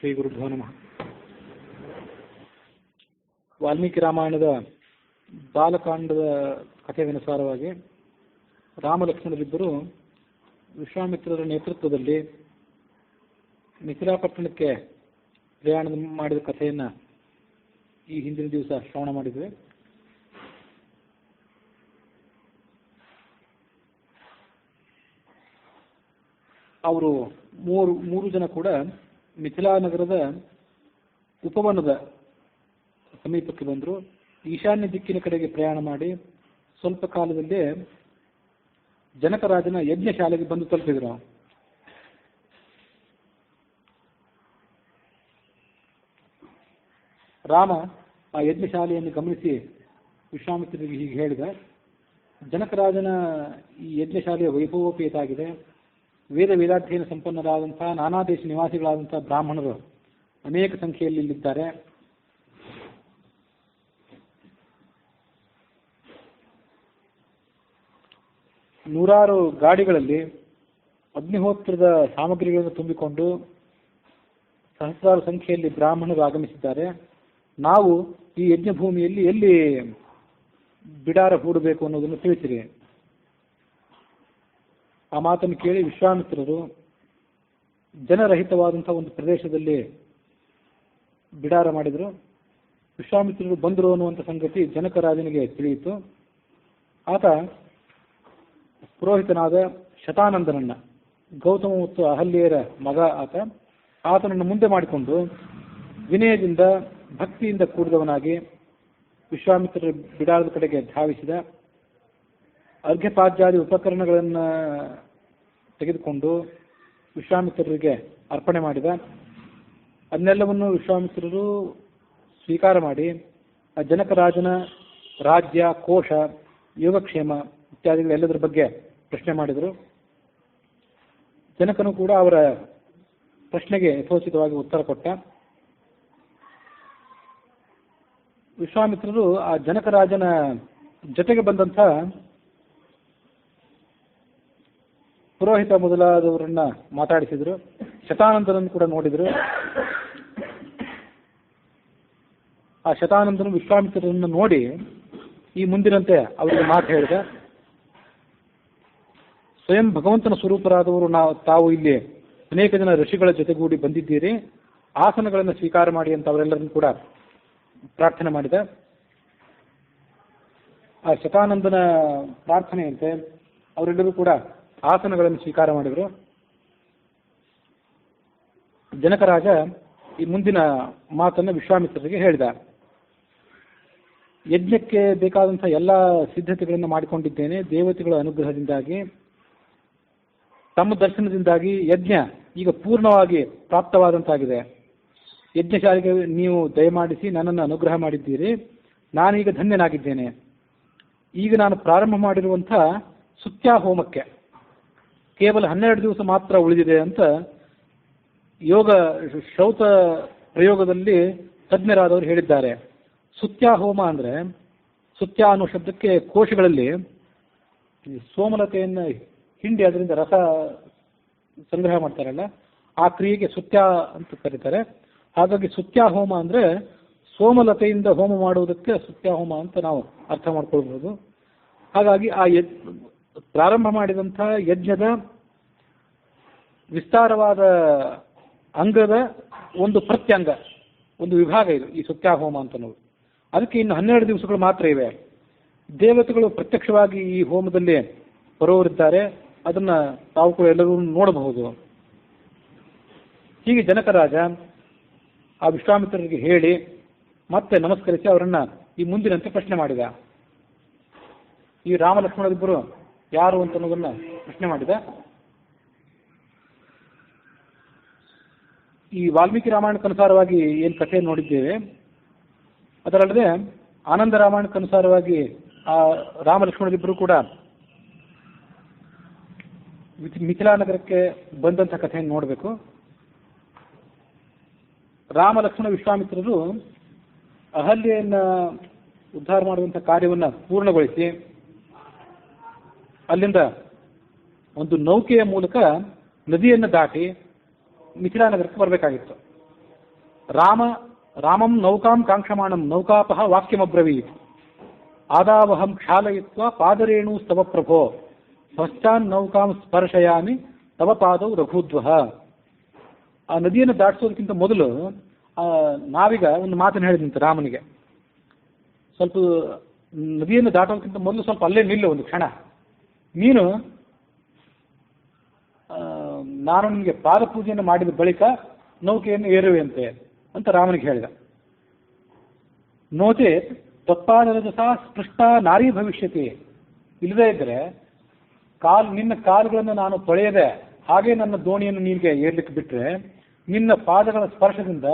ಶ್ರೀ ಗುರುಭ್ಯೋ ನಮಃ. ವಾಲ್ಮೀಕಿ ರಾಮಾಯಣದ ಬಾಲಕಾಂಡದ ಕಥೆಗನುಸಾರವಾಗಿ ರಾಮಲಕ್ಷ್ಮಣರಿಬ್ಬರು ವಿಶ್ವಾಮಿತ್ರರ ನೇತೃತ್ವದಲ್ಲಿ ಮಿಥಿಲಾಪಟ್ಟಣಕ್ಕೆ ಪ್ರಯಾಣ ಮಾಡಿದ ಕಥೆಯನ್ನು ಈ ಹಿಂದಿನ ದಿವಸ ಶ್ರವಣ ಮಾಡಿದ್ವಿ. ಅವರು ಮೂರು ಜನ ಕೂಡ ಮಿಥಿಲಾ ನಗರದ ಉಪವನದ ಸಮೀಪಕ್ಕೆ ಬಂದರು. ಈಶಾನ್ಯ ದಿಕ್ಕಿನ ಕಡೆಗೆ ಪ್ರಯಾಣ ಮಾಡಿ ಸ್ವಲ್ಪ ಕಾಲದಲ್ಲೇ ಜನಕರಾಜನ ಯಜ್ಞಶಾಲೆಗೆ ಬಂದು ತಲುಪಿದರು. ರಾಮ ಆ ಯಜ್ಞಶಾಲೆಯನ್ನು ಗಮನಿಸಿ ವಿಶ್ವಾಮಿತ್ರರಿಗೆ ಹೀಗೆ ಹೇಳಿದ, ಜನಕರಾಜನ ಈ ಯಜ್ಞಶಾಲೆಯ ವೈಭವೋಪೇತ ಆಗಿದೆ. ವೇದಾಧ್ಯಯನ ಸಂಪನ್ನರಾದಂತಹ ನಾನಾ ದೇಶ ನಿವಾಸಿಗಳಾದಂತಹ ಬ್ರಾಹ್ಮಣರು ಅನೇಕ ಸಂಖ್ಯೆಯಲ್ಲಿ ಇಲ್ಲಿದ್ದಾರೆ. ನೂರಾರು ಗಾಡಿಗಳಲ್ಲಿ ಅಗ್ನಿಹೋತ್ರದ ಸಾಮಗ್ರಿಗಳನ್ನು ತುಂಬಿಕೊಂಡು ಸಹಸ್ರಾರು ಸಂಖ್ಯೆಯಲ್ಲಿ ಬ್ರಾಹ್ಮಣರು ಆಗಮಿಸಿದ್ದಾರೆ. ನಾವು ಈ ಯಜ್ಞಭೂಮಿಯಲ್ಲಿ ಎಲ್ಲಿ ಬಿಡಾರ ಹೂಡಬೇಕು ಅನ್ನೋದನ್ನು ತಿಳಿಸಿರಿ. ಆ ಮಾತನ್ನು ಕೇಳಿ ವಿಶ್ವಾಮಿತ್ರರು ಜನರಹಿತವಾದಂತಹ ಒಂದು ಪ್ರದೇಶದಲ್ಲಿ ಬಿಡಾರ ಮಾಡಿದರು. ವಿಶ್ವಾಮಿತ್ರರು ಬಂದರು ಅನ್ನುವಂಥ ಸಂಗತಿ ಜನಕರಾಜನಿಗೆ ತಿಳಿಯಿತು. ಆತ ಪುರೋಹಿತನಾದ ಶತಾನಂದನನ್ನ, ಗೌತಮ ಮತ್ತು ಅಹಲ್ಯರ ಮಗ ಆತನನ್ನು ಮುಂದೆ ಮಾಡಿಕೊಂಡು ವಿನಯದಿಂದ ಭಕ್ತಿಯಿಂದ ಕೂಡಿದವನಾಗಿ ವಿಶ್ವಾಮಿತ್ರರ ಬಿಡಾರದ ಕಡೆಗೆ ಧಾವಿಸಿದ. ಅರ್ಘ್ಯಪಾದ್ಯಾದಿ ಉಪಕರಣಗಳನ್ನು ತೆಗೆದುಕೊಂಡು ವಿಶ್ವಾಮಿತ್ರರಿಗೆ ಅರ್ಪಣೆ ಮಾಡಿದ. ಅದನ್ನೆಲ್ಲವನ್ನು ವಿಶ್ವಾಮಿತ್ರರು ಸ್ವೀಕಾರ ಮಾಡಿ ಆ ಜನಕರಾಜನ ರಾಜ್ಯ, ಕೋಶ, ಯೋಗಕ್ಷೇಮ ಇತ್ಯಾದಿಗಳೆಲ್ಲದರ ಬಗ್ಗೆ ಪ್ರಶ್ನೆ ಮಾಡಿದರು. ಜನಕನು ಕೂಡ ಅವರ ಪ್ರಶ್ನೆಗೆ ಯಥೋಚಿತವಾಗಿ ಉತ್ತರ ಕೊಟ್ಟ. ವಿಶ್ವಾಮಿತ್ರರು ಆ ಜನಕರಾಜನ ಜೊತೆಗೆ ಬಂದಂಥ ಪುರೋಹಿತ ಮೊದಲಾದವರನ್ನ ಮಾತಾಡಿಸಿದ್ರು. ಶತಾನಂದನನ್ನು ಕೂಡ ನೋಡಿದ್ರು. ಆ ಶತಾನಂದನು ವಿಶ್ವಾಮಿತ್ರರನ್ನು ನೋಡಿ ಈ ಮುಂದಿನಂತೆ ಅವರಿಗೆ ಮಾತು ಹೇಳಿದ, ಸ್ವಯಂ ಭಗವಂತನ ಸ್ವರೂಪರಾದವರು ತಾವು ಇಲ್ಲಿ ಅನೇಕ ಜನ ಋಷಿಗಳ ಜೊತೆಗೂಡಿ ಬಂದಿದ್ದೀರಿ, ಆಸನಗಳನ್ನು ಸ್ವೀಕಾರ ಮಾಡಿ ಅಂತ ಅವರೆಲ್ಲರನ್ನು ಕೂಡ ಪ್ರಾರ್ಥನೆ ಮಾಡಿದ. ಆ ಶತಾನಂದನ ಪ್ರಾರ್ಥನೆಯಂತೆ ಅವರೆಲ್ಲರೂ ಕೂಡ ಆಸನಗಳನ್ನು ಸ್ವೀಕಾರ ಮಾಡಿದರು. ಜನಕರಾಜ ಈ ಮುಂದಿನ ಮಾತನ್ನು ವಿಶ್ವಾಮಿತ್ರರಿಗೆ ಹೇಳಿದ. ಯಜ್ಞಕ್ಕೆ ಬೇಕಾದಂತಹ ಎಲ್ಲ ಸಿದ್ಧತೆಗಳನ್ನು ಮಾಡಿಕೊಂಡಿದ್ದೇನೆ. ದೇವತೆಗಳ ಅನುಗ್ರಹದಿಂದಾಗಿ, ತಮ್ಮ ದರ್ಶನದಿಂದಾಗಿ ಯಜ್ಞ ಈಗ ಪೂರ್ಣವಾಗಿ ಪ್ರಾಪ್ತವಾದಂತಾಗಿದೆ. ಯಜ್ಞಶಾಲೆಗೆ ನೀವು ದಯಮಾಡಿಸಿ ನನ್ನನ್ನು ಅನುಗ್ರಹ ಮಾಡಿದ್ದೀರಿ. ನಾನೀಗ ಧನ್ಯನಾಗಿದ್ದೇನೆ. ಈಗ ನಾನು ಪ್ರಾರಂಭ ಮಾಡಿರುವಂಥ ಸುತ್ಯಾ ಹೋಮಕ್ಕೆ ಕೇವಲ 12 ದಿವಸ ಮಾತ್ರ ಉಳಿದಿದೆ ಅಂತ ಯೋಗ ಶ್ರೌತ ಪ್ರಯೋಗದಲ್ಲಿ ತಜ್ಞರಾದವರು ಹೇಳಿದ್ದಾರೆ. ಸುತ್ಯಾ ಹೋಮ ಅಂದರೆ, ಸುತ್ಯಾ ಅನ್ನೋ ಶಬ್ದಕ್ಕೆ ಕೋಶಗಳಲ್ಲಿ ಸೋಮಲತೆಯನ್ನು ಹಿಂಡಿ ಅದರಿಂದ ರಸ ಸಂಗ್ರಹ ಮಾಡ್ತಾರಲ್ಲ, ಆ ಕ್ರಿಯೆಗೆ ಸುತ್ಯಾ ಅಂತ ಕರೀತಾರೆ. ಹಾಗಾಗಿ ಸುತ್ಯಾ ಹೋಮ ಅಂದರೆ ಸೋಮಲತೆಯಿಂದ ಹೋಮ ಮಾಡುವುದಕ್ಕೆ ಸುತ್ಯಾ ಹೋಮ ಅಂತ ನಾವು ಅರ್ಥ ಮಾಡ್ಕೊಳ್ಬಹುದು. ಹಾಗಾಗಿ ಆ ಪ್ರಾರಂಭ ಮಾಡಿದಂಥ ಯಜ್ಞದ ವಿಸ್ತಾರವಾದ ಅಂಗದ ಒಂದು ಪ್ರತ್ಯಂಗ, ಒಂದು ವಿಭಾಗ ಇದು ಈ ಸುತ್ಯಾ ಹೋಮ ಅಂತ ನಾವು. ಅದಕ್ಕೆ ಇನ್ನು 12 ದಿವಸಗಳು ಮಾತ್ರ ಇವೆ. ದೇವತೆಗಳು ಪ್ರತ್ಯಕ್ಷವಾಗಿ ಈ ಹೋಮದಲ್ಲಿ ಬರೋರಿದ್ದಾರೆ. ಅದನ್ನು ತಾವು ಕೂಡ ಎಲ್ಲರೂ ನೋಡಬಹುದು. ಹೀಗೆ ಜನಕರಾಜ ಆ ವಿಶ್ವಾಮಿತ್ರರಿಗೆ ಹೇಳಿ ಮತ್ತೆ ನಮಸ್ಕರಿಸಿ ಅವರನ್ನ ಈ ಮುಂದಿನಂತೆ ಪ್ರಶ್ನೆ ಮಾಡಿದ. ಈ ರಾಮಲಕ್ಷ್ಮಣರಿಬ್ಬರು ಯಾರು ಅಂತ ಅನ್ನೋದನ್ನ ಪ್ರಶ್ನೆ ಮಾಡಿದ. ಈ ವಾಲ್ಮೀಕಿ ರಾಮಾಯಣಕ್ಕನುಸಾರವಾಗಿ ಏನು ಕಥೆ ನೋಡಿದ್ದೇವೆ, ಅದರಲ್ಲದೆ ಆನಂದ ರಾಮಾಯಣಕ್ಕನುಸಾರವಾಗಿ ಆ ರಾಮಲಕ್ಷ್ಮಣರಿಬ್ಬರು ಕೂಡ ಮಿಥಿಲಾ ನಗರಕ್ಕೆ ಬಂದಂಥ ಕಥೆಯನ್ನು ನೋಡಬೇಕು. ರಾಮಲಕ್ಷ್ಮಣ ವಿಶ್ವಾಮಿತ್ರರು ಅಹಲ್ಯೆಯನ್ನ ಉದ್ಧಾರ ಮಾಡುವಂಥ ಕಾರ್ಯವನ್ನು ಪೂರ್ಣಗೊಳಿಸಿ ಅಲ್ಲಿಂದ ಒಂದು ನೌಕೆಯ ಮೂಲಕ ನದಿಯನ್ನು ದಾಟಿ ಮಿಥಿಲಾ ನಗರಕ್ಕೆ ಬರಬೇಕಾಗಿತ್ತು. ರಾಮಂ ನೌಕಾಂ ಕಾಂಕ್ಷಮಾಣಂ ನೌಕಾಪಹ ವಾಕ್ಯಮಬ್ರವೀತ್ ಆದಾವಹಂ ಕ್ಷಾಲಯಿತ್ವ ಪಾದರೇಣು ಸ್ತವ ಪ್ರಭೋ ಪಶ್ಚಾನ್ ನೌಕಾಂ ಸ್ಪರ್ಶಯಾಮಿ ತವ ಪಾದವು ರಘೂದ್ವಹ. ಆ ನದಿಯನ್ನು ದಾಟಿಸೋದಕ್ಕಿಂತ ಮೊದಲು ನಾವೀಗ ಒಂದು ಮಾತನ್ನು ಹೇಳಿದಂತೆ ರಾಮನಿಗೆ, ಸ್ವಲ್ಪ ನದಿಯನ್ನು ದಾಟೋದಕ್ಕಿಂತ ಮೊದಲು ಸ್ವಲ್ಪ ಅಲ್ಲೇ ನಿಲ್ಲು ಒಂದು ಕ್ಷಣ, ನೀನು ನಾನು ನಿಮಗೆ ಪಾದ ಪೂಜೆಯನ್ನು ಮಾಡಿದ ಬಳಿಕ ನೌಕೆಯನ್ನು ಏರುವೆಯಂತೆ ಅಂತ ರಾಮನಿಗೆ ಹೇಳಿದ. ನೋಚೆ ತತ್ಪಾದರಜಸ ಸ್ಪೃಷ್ಟ ನಾರಿ ಭವಿಷ್ಯತಿ, ಇಲ್ಲದೇ ಇದ್ದರೆ ನಿನ್ನ ಕಾಲುಗಳನ್ನು ನಾನು ತೊಳೆಯದೆ ಹಾಗೆ ನನ್ನ ದೋಣಿಯನ್ನು ನೀರಿಗೆ ಏರ್ಲಿಕ್ಕೆ ಬಿಟ್ಟರೆ, ನಿನ್ನ ಪಾದಗಳ ಸ್ಪರ್ಶದಿಂದ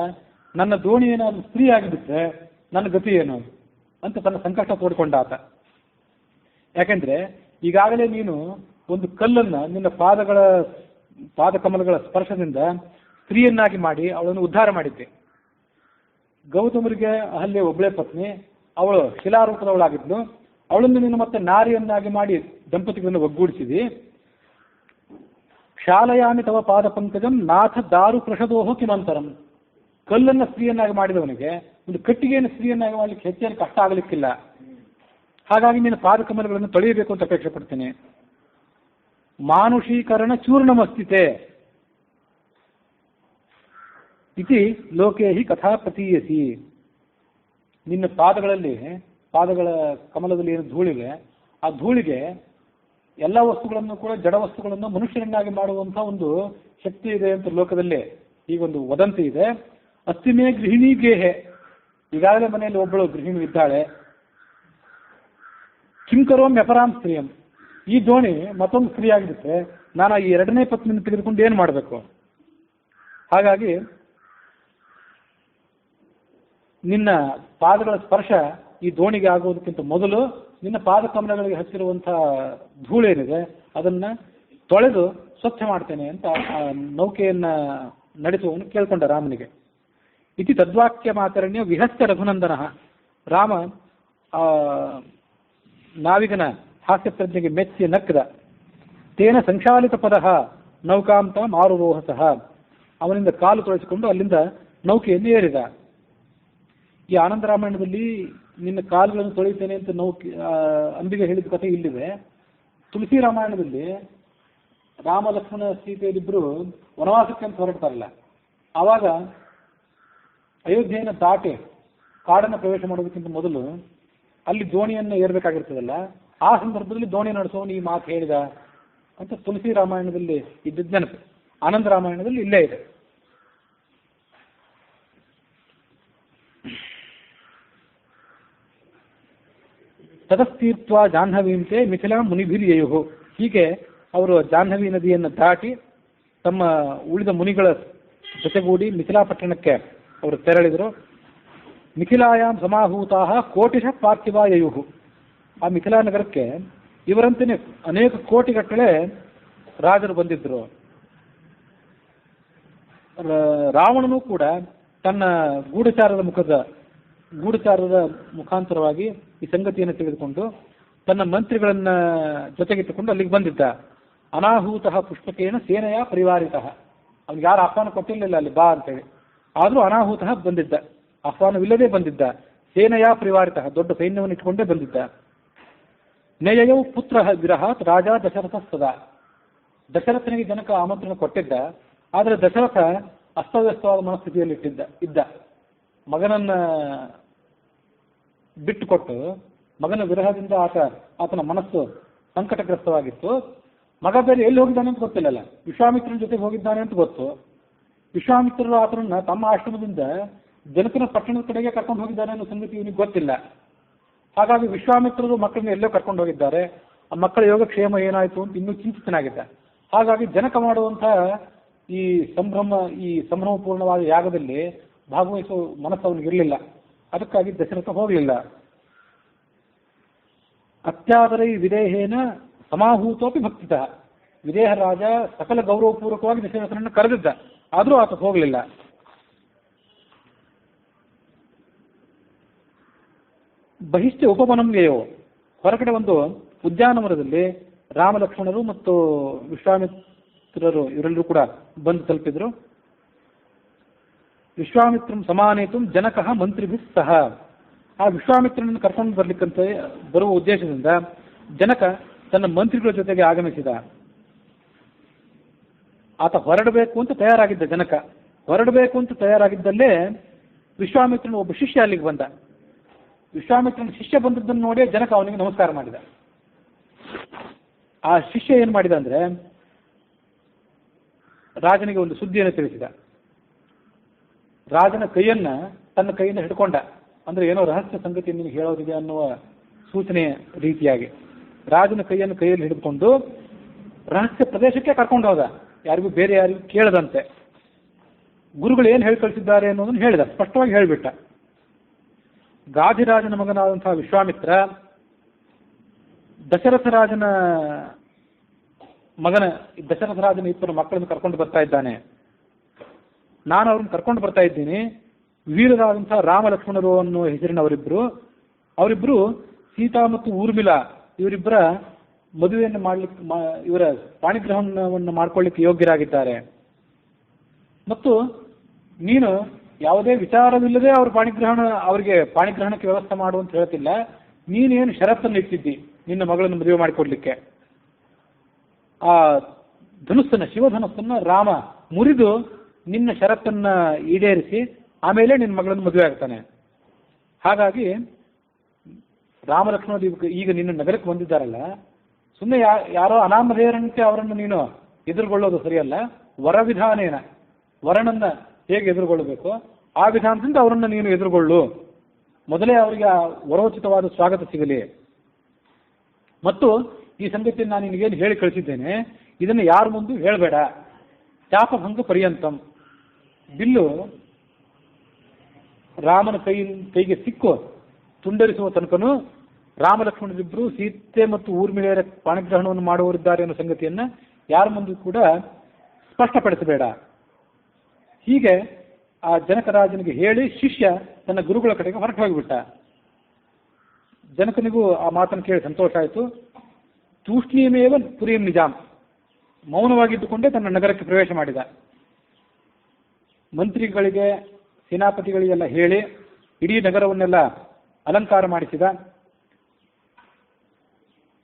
ನನ್ನ ದೋಣಿ ಏನಾದರೂ ಸ್ತ್ರೀ ಆಗಿಬಿಟ್ರೆ ನನ್ನ ಗತಿ ಏನು ಅಂತ ತನ್ನ ಸಂಕಷ್ಟ ತೋಡ್ಕೊಂಡ ಆತ. ಯಾಕೆಂದ್ರೆ ಈಗಾಗಲೇ ನೀನು ಒಂದು ಕಲ್ಲನ್ನು ನಿನ್ನ ಪಾದಕಮಲಗಳ ಸ್ಪರ್ಶದಿಂದ ಸ್ತ್ರೀಯನ್ನಾಗಿ ಮಾಡಿ ಅವಳನ್ನು ಉದ್ಧಾರ ಮಾಡಿದ್ದೆ. ಗೌತಮರಿಗೆ ಅಹಲ್ಯ ಒಬ್ಬಳೇ ಪತ್ನಿ, ಅವಳು ಶಿಲಾರೂಪದವಳಾಗಿದ್ಲು. ಅವಳನ್ನು ನೀನು ಮತ್ತೆ ನಾರಿಯನ್ನಾಗಿ ಮಾಡಿ ದಂಪತಿಗಳನ್ನು ಒಗ್ಗೂಡಿಸಿದಿ. ಕ್ಷಾಲಯಾಮಿ ತವ ಪಾದ ಪಂಕಜಂ ನಾಥ ದಾರು ಪ್ರಷದೋಹೋ ಕಿಮಂತರಂ. ಕಲ್ಲನ್ನು ಸ್ತ್ರೀಯನ್ನಾಗಿ ಮಾಡಿದವನಿಗೆ ಒಂದು ಕಟ್ಟಿಗೆಯನ್ನು ಸ್ತ್ರೀಯನ್ನಾಗಿ ಮಾಡಲಿಕ್ಕೆ ಹೆಚ್ಚೇನು ಕಷ್ಟ ಆಗಲಿಕ್ಕಿಲ್ಲ. ಹಾಗಾಗಿ ನೀನು ಪಾದಕಮಲಗಳನ್ನು ತೊಳೆಯಬೇಕು ಅಂತ ಅಪೇಕ್ಷೆ ಪಡ್ತೇನೆ. ಮಾನುಷೀಕರಣ ಚೂರ್ಣಮಸ್ತಿತೆ ಇತಿ ಲೋಕೇ ಹಿ ಕಥಾ ಪ್ರತೀಯಸಿ. ನಿನ್ನ ಪಾದಗಳ ಕಮಲದಲ್ಲಿ ಏನು ಧೂಳಿಗೆ, ಆ ಧೂಳಿಗೆ ಎಲ್ಲ ವಸ್ತುಗಳನ್ನು ಕೂಡ ಜಡ ವಸ್ತುಗಳನ್ನು ಮನುಷ್ಯರನ್ನಾಗಿ ಮಾಡುವಂತಹ ಒಂದು ಶಕ್ತಿ ಇದೆ ಅಂತ ಲೋಕದಲ್ಲಿ ಈಗೊಂದು ವದಂತಿ ಇದೆ. ಅಸ್ತಿಮೇ ಗೃಹಿಣಿ ಗೇಹೆ, ಈಗಾಗಲೇ ಮನೆಯಲ್ಲಿ ಒಬ್ಬಳು ಗೃಹಿಣಿ ಇದ್ದಾಳೆ. ಕಿಂಕರೋಂ ವ್ಯಪರಾಂ ಸ್ತ್ರೀಯಂ, ಈ ದೋಣಿ ಮತ್ತೊಂದು ಸ್ತ್ರೀ ಆಗಿರುತ್ತೆ, ನಾನು ಈ ಎರಡನೇ ಪತ್ನಿಯನ್ನು ತೆಗೆದುಕೊಂಡು ಏನು ಮಾಡಬೇಕು? ಹಾಗಾಗಿ ನಿನ್ನ ಪಾದಗಳ ಸ್ಪರ್ಶ ಈ ದೋಣಿಗೆ ಆಗುವುದಕ್ಕಿಂತ ಮೊದಲು ನಿನ್ನ ಪಾದಕಮಲಗಳಿಗೆ ಹಚ್ಚಿರುವಂತಹ ಧೂಳೇನಿದೆ ಅದನ್ನ ತೊಳೆದು ಸ್ವಚ್ಛ ಮಾಡ್ತೇನೆ ಅಂತ ನೌಕೆಯನ್ನ ನಡೆಸುವವನು ಕೇಳ್ಕೊಂಡ ರಾಮನಿಗೆ. ಇತಿ ತದ್ವಾಕ್ಯ ಮಾತರಣ್ಯ ವಿಹಸ್ಯ ರಘುನಂದನ. ರಾಮ ನಾವಿಗನ ಹಾಸ್ಯ ಪ್ರಜ್ಞೆಗೆ ಮೆಚ್ಚಿ ನಕ್ಕದ. ತೇನ ಸಂಕ್ಷಾಲಿತ ಪದ ನೌಕಾಂತ ಮಾರುರೋಹಸಃ, ಅವನಿಂದ ಕಾಲು ತೊಳೆಸಿಕೊಂಡು ಅಲ್ಲಿಂದ ನೌಕೆಯನ್ನು ಏರಿದ. ಈ ಆನಂದ ರಾಮಾಯಣದಲ್ಲಿ ನಿನ್ನ ಕಾಲುಗಳನ್ನು ತೊಳೆಯುತ್ತೇನೆ ಅಂತ ಅಂಬಿಗೆ ಹೇಳಿದ ಕಥೆ ಇಲ್ಲಿದೆ. ತುಳಸಿ ರಾಮಾಯಣದಲ್ಲಿ ರಾಮ ಲಕ್ಷ್ಮಣ ಸೀತೆಯರಿಬ್ಬರು ವನವಾಸಕ್ಕೆ ಅಂತ ಹೊರಡ್ತಾರಲ್ಲ, ಆವಾಗ ಅಯೋಧ್ಯೆಯನ್ನು ದಾಟಿ ಕಾಡನ್ನು ಪ್ರವೇಶ ಮಾಡೋದಕ್ಕಿಂತ ಮೊದಲು ಅಲ್ಲಿ ದೋಣಿಯನ್ನು ಏರ್ಬೇಕಾಗಿರ್ತದಲ್ಲ, ಆ ಸಂದರ್ಭದಲ್ಲಿ ದೋಣಿ ನಡೆಸೋನು ಈ ಮಾತು ಹೇಳಿದ ಅಂತ ತುಳಸಿ ರಾಮಾಯಣದಲ್ಲಿ ಇದ್ದಿದ್ದ ನೆನಪು. ಆನಂದ ರಾಮಾಯಣದಲ್ಲಿ ಇಲ್ಲೇ ಇದೆ. ತತಸ್ತೀರ್ಥ ಜಾಹ್ನವೀಂತೆ ಮಿಥಿಲಾ ಮುನಿಭಿರ್ಯಯು. ಹೀಗೆ ಅವರು ಜಾಹ್ನವಿ ನದಿಯನ್ನು ದಾಟಿ ತಮ್ಮ ಉಳಿದ ಮುನಿಗಳ ಜೊತೆಗೂಡಿ ಮಿಥಿಲಾ ಪಟ್ಟಣಕ್ಕೆ ಅವರು ತೆರಳಿದರು. ಮಿಥಿಲಾಯಾಮ್ ಸಮಾಹೂತಾ ಕೋಟಿಶಃ ಪಾರ್ಥಿವಾಯಯು. ಆ ಮಿಥಿಲಾ ನಗರಕ್ಕೆ ಇವರಂತೆಯೇ ಅನೇಕ ಕೋಟಿಗಟ್ಟಲೆ ರಾಜರು ಬಂದಿದ್ದರು. ರಾವಣನು ಕೂಡ ತನ್ನ ಗೂಢಚಾರದ ಮುಖಾಂತರವಾಗಿ ಈ ಸಂಗತಿಯನ್ನು ತೆಗೆದುಕೊಂಡು ತನ್ನ ಮಂತ್ರಿಗಳನ್ನ ಜೊತೆಗಿಟ್ಟುಕೊಂಡು ಅಲ್ಲಿಗೆ ಬಂದಿದ್ದ. ಅನಾಹೂತ ಪುಷ್ಪಕೇನ ಸೇನೆಯ ಪರಿವಾರಿತ. ಅವ್ನಿಗೆ ಯಾರು ಆಹ್ವಾನ ಕೊಟ್ಟಿರಲಿಲ್ಲ ಅಲ್ಲಿ ಬಾ ಅಂತೇಳಿ, ಆದರೂ ಅನಾಹೂತ ಬಂದಿದ್ದ, ಆಹ್ವಾನವಿಲ್ಲದೆ ಬಂದಿದ್ದ. ಸೇನೆಯ ಪರಿವಾರಿತ, ದೊಡ್ಡ ಸೈನ್ಯವನ್ನು ಇಟ್ಟುಕೊಂಡೇ ಬಂದಿದ್ದ. ನೇಯಯೌ ಪುತ್ರ ವಿರಹಾತ್ ರಾಜ ದಶರಥ ಸದಾ. ದಶರಥನಿಗೆ ಜನಕ ಆಮಂತ್ರಣ ಕೊಟ್ಟಿದ್ದ, ಆದರೆ ದಶರಥ ಅಸ್ತವ್ಯಸ್ತವಾದ ಮನಸ್ಥಿತಿಯಲ್ಲಿ ಇದ್ದ. ಮಗನನ್ನ ಬಿಟ್ಟುಕೊಟ್ಟು ಮಗನ ವಿರಹದಿಂದ ಆತನ ಮನಸ್ಸು ಸಂಕಟಗ್ರಸ್ತವಾಗಿತ್ತು. ಮಗ ಬೇರೆ ಎಲ್ಲಿ ಹೋಗಿದ್ದಾನೆ ಅಂತ ಗೊತ್ತಿಲ್ಲಲ್ಲ, ವಿಶ್ವಾಮಿತ್ರನ ಜೊತೆಗೆ ಹೋಗಿದ್ದಾನೆ ಅಂತ ಗೊತ್ತು. ವಿಶ್ವಾಮಿತ್ರರು ಆತನನ್ನ ತಮ್ಮ ಆಶ್ರಮದಿಂದ ಜನಕನ ಪಟ್ಟಣದ ಕಡೆಗೆ ಕರ್ಕೊಂಡು ಹೋಗಿದ್ದಾನೆ ಅನ್ನೋ ಸಂಗತಿ ಇವನಿಗೆ ಗೊತ್ತಿಲ್ಲ. ಹಾಗಾಗಿ ವಿಶ್ವಾಮಿತ್ರರು ಮಕ್ಕಳನ್ನ ಎಲ್ಲೋ ಕರ್ಕೊಂಡು ಹೋಗಿದ್ದಾರೆ, ಆ ಮಕ್ಕಳ ಯೋಗಕ್ಷೇಮ ಏನಾಯಿತು ಅಂತ ಇನ್ನೂ ಚಿಂತಿತನಾಗಿದ್ದ. ಹಾಗಾಗಿ ಜನಕ ಮಾಡುವಂತಹ ಈ ಸಂಭ್ರಮಪೂರ್ಣವಾದ ಯಾಗದಲ್ಲಿ ಭಾಗವಹಿಸುವ ಮನಸ್ಸು ಅವನಿಗೆ ಇರಲಿಲ್ಲ. ಅದಕ್ಕಾಗಿ ದಶರಥ ಹೋಗಲಿಲ್ಲ. ಅತ್ಯಾದರೈ ವಿದೇಹೇನ ಸಮಾಹೂತೋಪಿ ಭಕ್ತಿತ. ವಿದೇಹ ರಾಜ ಸಕಲ ಗೌರವಪೂರ್ವಕವಾಗಿ ದಶರಥನನ್ನು ಕರೆದಿದ್ದ, ಆದರೂ ಆತ ಹೋಗಲಿಲ್ಲ. ಬಹಿಷ್ಠ ಉಪವನಂಗೆಯೋ, ಹೊರಗಡೆ ಒಂದು ಉದ್ಯಾನವನದಲ್ಲಿ ರಾಮ ಲಕ್ಷ್ಮಣರು ಮತ್ತು ವಿಶ್ವಾಮಿತ್ರರು ಇವರೆಲ್ಲರೂ ಕೂಡ ಬಂದು ತಲುಪಿದ್ರು. ವಿಶ್ವಾಮಿತ್ರಂ ಸಮಾನೇತು ಜನಕಃ ಮಂತ್ರಿಭಿಃ ಸಹ. ಆ ವಿಶ್ವಾಮಿತ್ರನನ್ನು ಕರ್ಕೊಂಡು ಬರ್ಲಿಕ್ಕಂತ ಬರುವ ಉದ್ದೇಶದಿಂದ ಜನಕ ತನ್ನ ಮಂತ್ರಿಗಳ ಜೊತೆಗೆ ಆಗಮಿಸಿದ. ಆತ ಹೊರಡಬೇಕು ಅಂತ ತಯಾರಾಗಿದ್ದ. ಜನಕ ಹೊರಡಬೇಕು ಅಂತ ತಯಾರಾಗಿದ್ದಲ್ಲೇ ವಿಶ್ವಾಮಿತ್ರನ ಒಬ್ಬ ಶಿಷ್ಯ ಅಲ್ಲಿಗೆ ಬಂದ. ವಿಶ್ವಾಮಿತ್ರನ ಶಿಷ್ಯ ಬಂದದ್ದನ್ನು ನೋಡಿ ಜನಕ ಅವನಿಗೆ ನಮಸ್ಕಾರ ಮಾಡಿದ. ಆ ಶಿಷ್ಯ ಏನು ಮಾಡಿದ ಅಂದ್ರೆ ರಾಜನಿಗೆ ಒಂದು ಸುದ್ದಿಯನ್ನು ತಿಳಿಸಿದ. ರಾಜನ ಕೈಯನ್ನ ತನ್ನ ಕೈಯಿಂದ ಹಿಡ್ಕೊಂಡ. ಅಂದ್ರೆ ಏನೋ ರಹಸ್ಯ ಸಂಗತಿ ನಿನಗೆ ಹೇಳೋದಿದೆ ಅನ್ನುವ ಸೂಚನೆ ರೀತಿಯಾಗಿ ರಾಜನ ಕೈಯನ್ನು ಕೈಯಲ್ಲಿ ಹಿಡಿದುಕೊಂಡು ರಹಸ್ಯ ಪ್ರದೇಶಕ್ಕೆ ಕರ್ಕೊಂಡು ಹೋದ. ಯಾರಿಗೂ ಬೇರೆ ಯಾರಿಗೂ ಕೇಳದಂತೆ. ಗುರುಗಳು ಏನು ಹೇಳಿ ಕಳಿಸಿದ್ದಾರೆ ಅನ್ನೋದನ್ನು ಹೇಳಿದ, ಸ್ಪಷ್ಟವಾಗಿ ಹೇಳಿಬಿಟ್ಟ. ಗಾಧಿರಾಜನ ಮಗನಾದಂತಹ ವಿಶ್ವಾಮಿತ್ರ ದಶರಥ ರಾಜನ ಇಬ್ಬರು ಮಕ್ಕಳನ್ನು ಕರ್ಕೊಂಡು ಬರ್ತಾ ಇದ್ದಾನೆ. ನಾನು ಅವ್ರನ್ನ ಕರ್ಕೊಂಡು ಬರ್ತಾ ಇದ್ದೀನಿ. ವೀರರಾದಂತಹ ರಾಮ ಲಕ್ಷ್ಮಣರು ಅನ್ನುವ ಹೆಸರಿನ ಅವರಿಬ್ರು ಸೀತಾ ಮತ್ತು ಊರ್ಮಿಳಾ ಇವರಿಬ್ಬರ ಮದುವೆಯನ್ನು ಮಾಡ್ಲಿಕ್ಕೆ ಇವರ ಪಾಣಿಗ್ರಹಣವನ್ನು ಮಾಡ್ಕೊಳ್ಳಿಕ್ಕೆ ಯೋಗ್ಯರಾಗಿದ್ದಾರೆ. ಮತ್ತು ನೀನು ಯಾವುದೇ ವಿಚಾರವಿಲ್ಲದೆ ಅವರಿಗೆ ಪಾಣಿಗ್ರಹಣಕ್ಕೆ ವ್ಯವಸ್ಥೆ ಮಾಡು ಅಂತ ಹೇಳ್ತಿಲ್ಲ. ನೀನೇನು ಷರತ್ತನ್ನು ಇಟ್ಟಿದ್ದಿ ನಿನ್ನ ಮಗಳನ್ನು ಮದುವೆ ಮಾಡಿಕೊಡ್ಲಿಕ್ಕೆ. ಆ ಶಿವಧನುಸ್ಸನ್ನ ರಾಮ ಮುರಿದು ನಿನ್ನ ಷರತ್ತನ್ನ ಈಡೇರಿಸಿ ಆಮೇಲೆ ನಿನ್ನ ಮಗಳನ್ನು ಮದುವೆ ಆಗ್ತಾನೆ. ಹಾಗಾಗಿ ರಾಮಲಕ್ಷ್ಮಣ ಈಗ ನಿನ್ನ ನಗರಕ್ಕೆ ಬಂದಿದ್ದಾರಲ್ಲ, ಸುಮ್ಮನೆ ಯಾರೋ ಅನಾಮಧೇಯರಂತೆ ಅವರನ್ನು ನೀನು ಎದುರುಗೊಳ್ಳೋದು ಸರಿಯಲ್ಲ. ವರವಿಧಾನೇನ, ವರನನ್ನ ಹೇಗೆ ಎದುರುಗೊಳ್ಳಬೇಕು ಆ ವಿಧಾನದಿಂದ ಅವರನ್ನು ನೀನು ಎದುರುಗೊಳ್ಳು. ಮೊದಲೇ ಅವರಿಗೆ ವರೋಚಿತವಾದ ಸ್ವಾಗತ ಸಿಗಲಿ. ಮತ್ತು ಈ ಸಂಗತಿಯನ್ನು ನಾನು ನಿನಗೇನು ಹೇಳಿ ಕಳಿಸಿದ್ದೇನೆ, ಇದನ್ನು ಯಾರ ಮುಂದೆ ಹೇಳಬೇಡ. ಚಾಪಭಂಗ ಪರ್ಯಂತಂ. ಬಿಲ್ಲು ರಾಮನ ಕೈಗೆ ಸಿಕ್ಕು ತುಂಡರಿಸುವ ತನಕನೂ ರಾಮಲಕ್ಷ್ಮಣರಿಬ್ಬರು ಸೀತೆ ಮತ್ತು ಊರ್ಮಿಳೆಯರ ಪಾಣಿಗ್ರಹಣವನ್ನು ಮಾಡುವರಿದ್ದಾರೆ ಅನ್ನೋ ಸಂಗತಿಯನ್ನ ಯಾರ ಮುಂದೆ ಕೂಡ ಸ್ಪಷ್ಟಪಡಿಸಬೇಡ. ಹೀಗೆ ಆ ಜನಕರಾಜನಿಗೆ ಹೇಳಿ ಶಿಷ್ಯ ತನ್ನ ಗುರುಗಳ ಕಡೆಗೆ ಹೊರಟು ಹೋಗಿಬಿಟ್ಟ. ಜನಕನಿಗೂ ಆ ಮಾತನ್ನು ಕೇಳಿ ಸಂತೋಷ ಆಯಿತು. ತೂಷ್ಣೀಮೇವ ಪುರಿಯಂ ನಿಜಾಂ. ಮೌನವಾಗಿದ್ದುಕೊಂಡೇ ತನ್ನ ನಗರಕ್ಕೆ ಪ್ರವೇಶ ಮಾಡಿದ. ಮಂತ್ರಿಗಳಿಗೆ ಸೇನಾಪತಿಗಳಿಗೆಲ್ಲ ಹೇಳಿ ಇಡೀ ನಗರವನ್ನೆಲ್ಲ ಅಲಂಕಾರ ಮಾಡಿಸಿದ.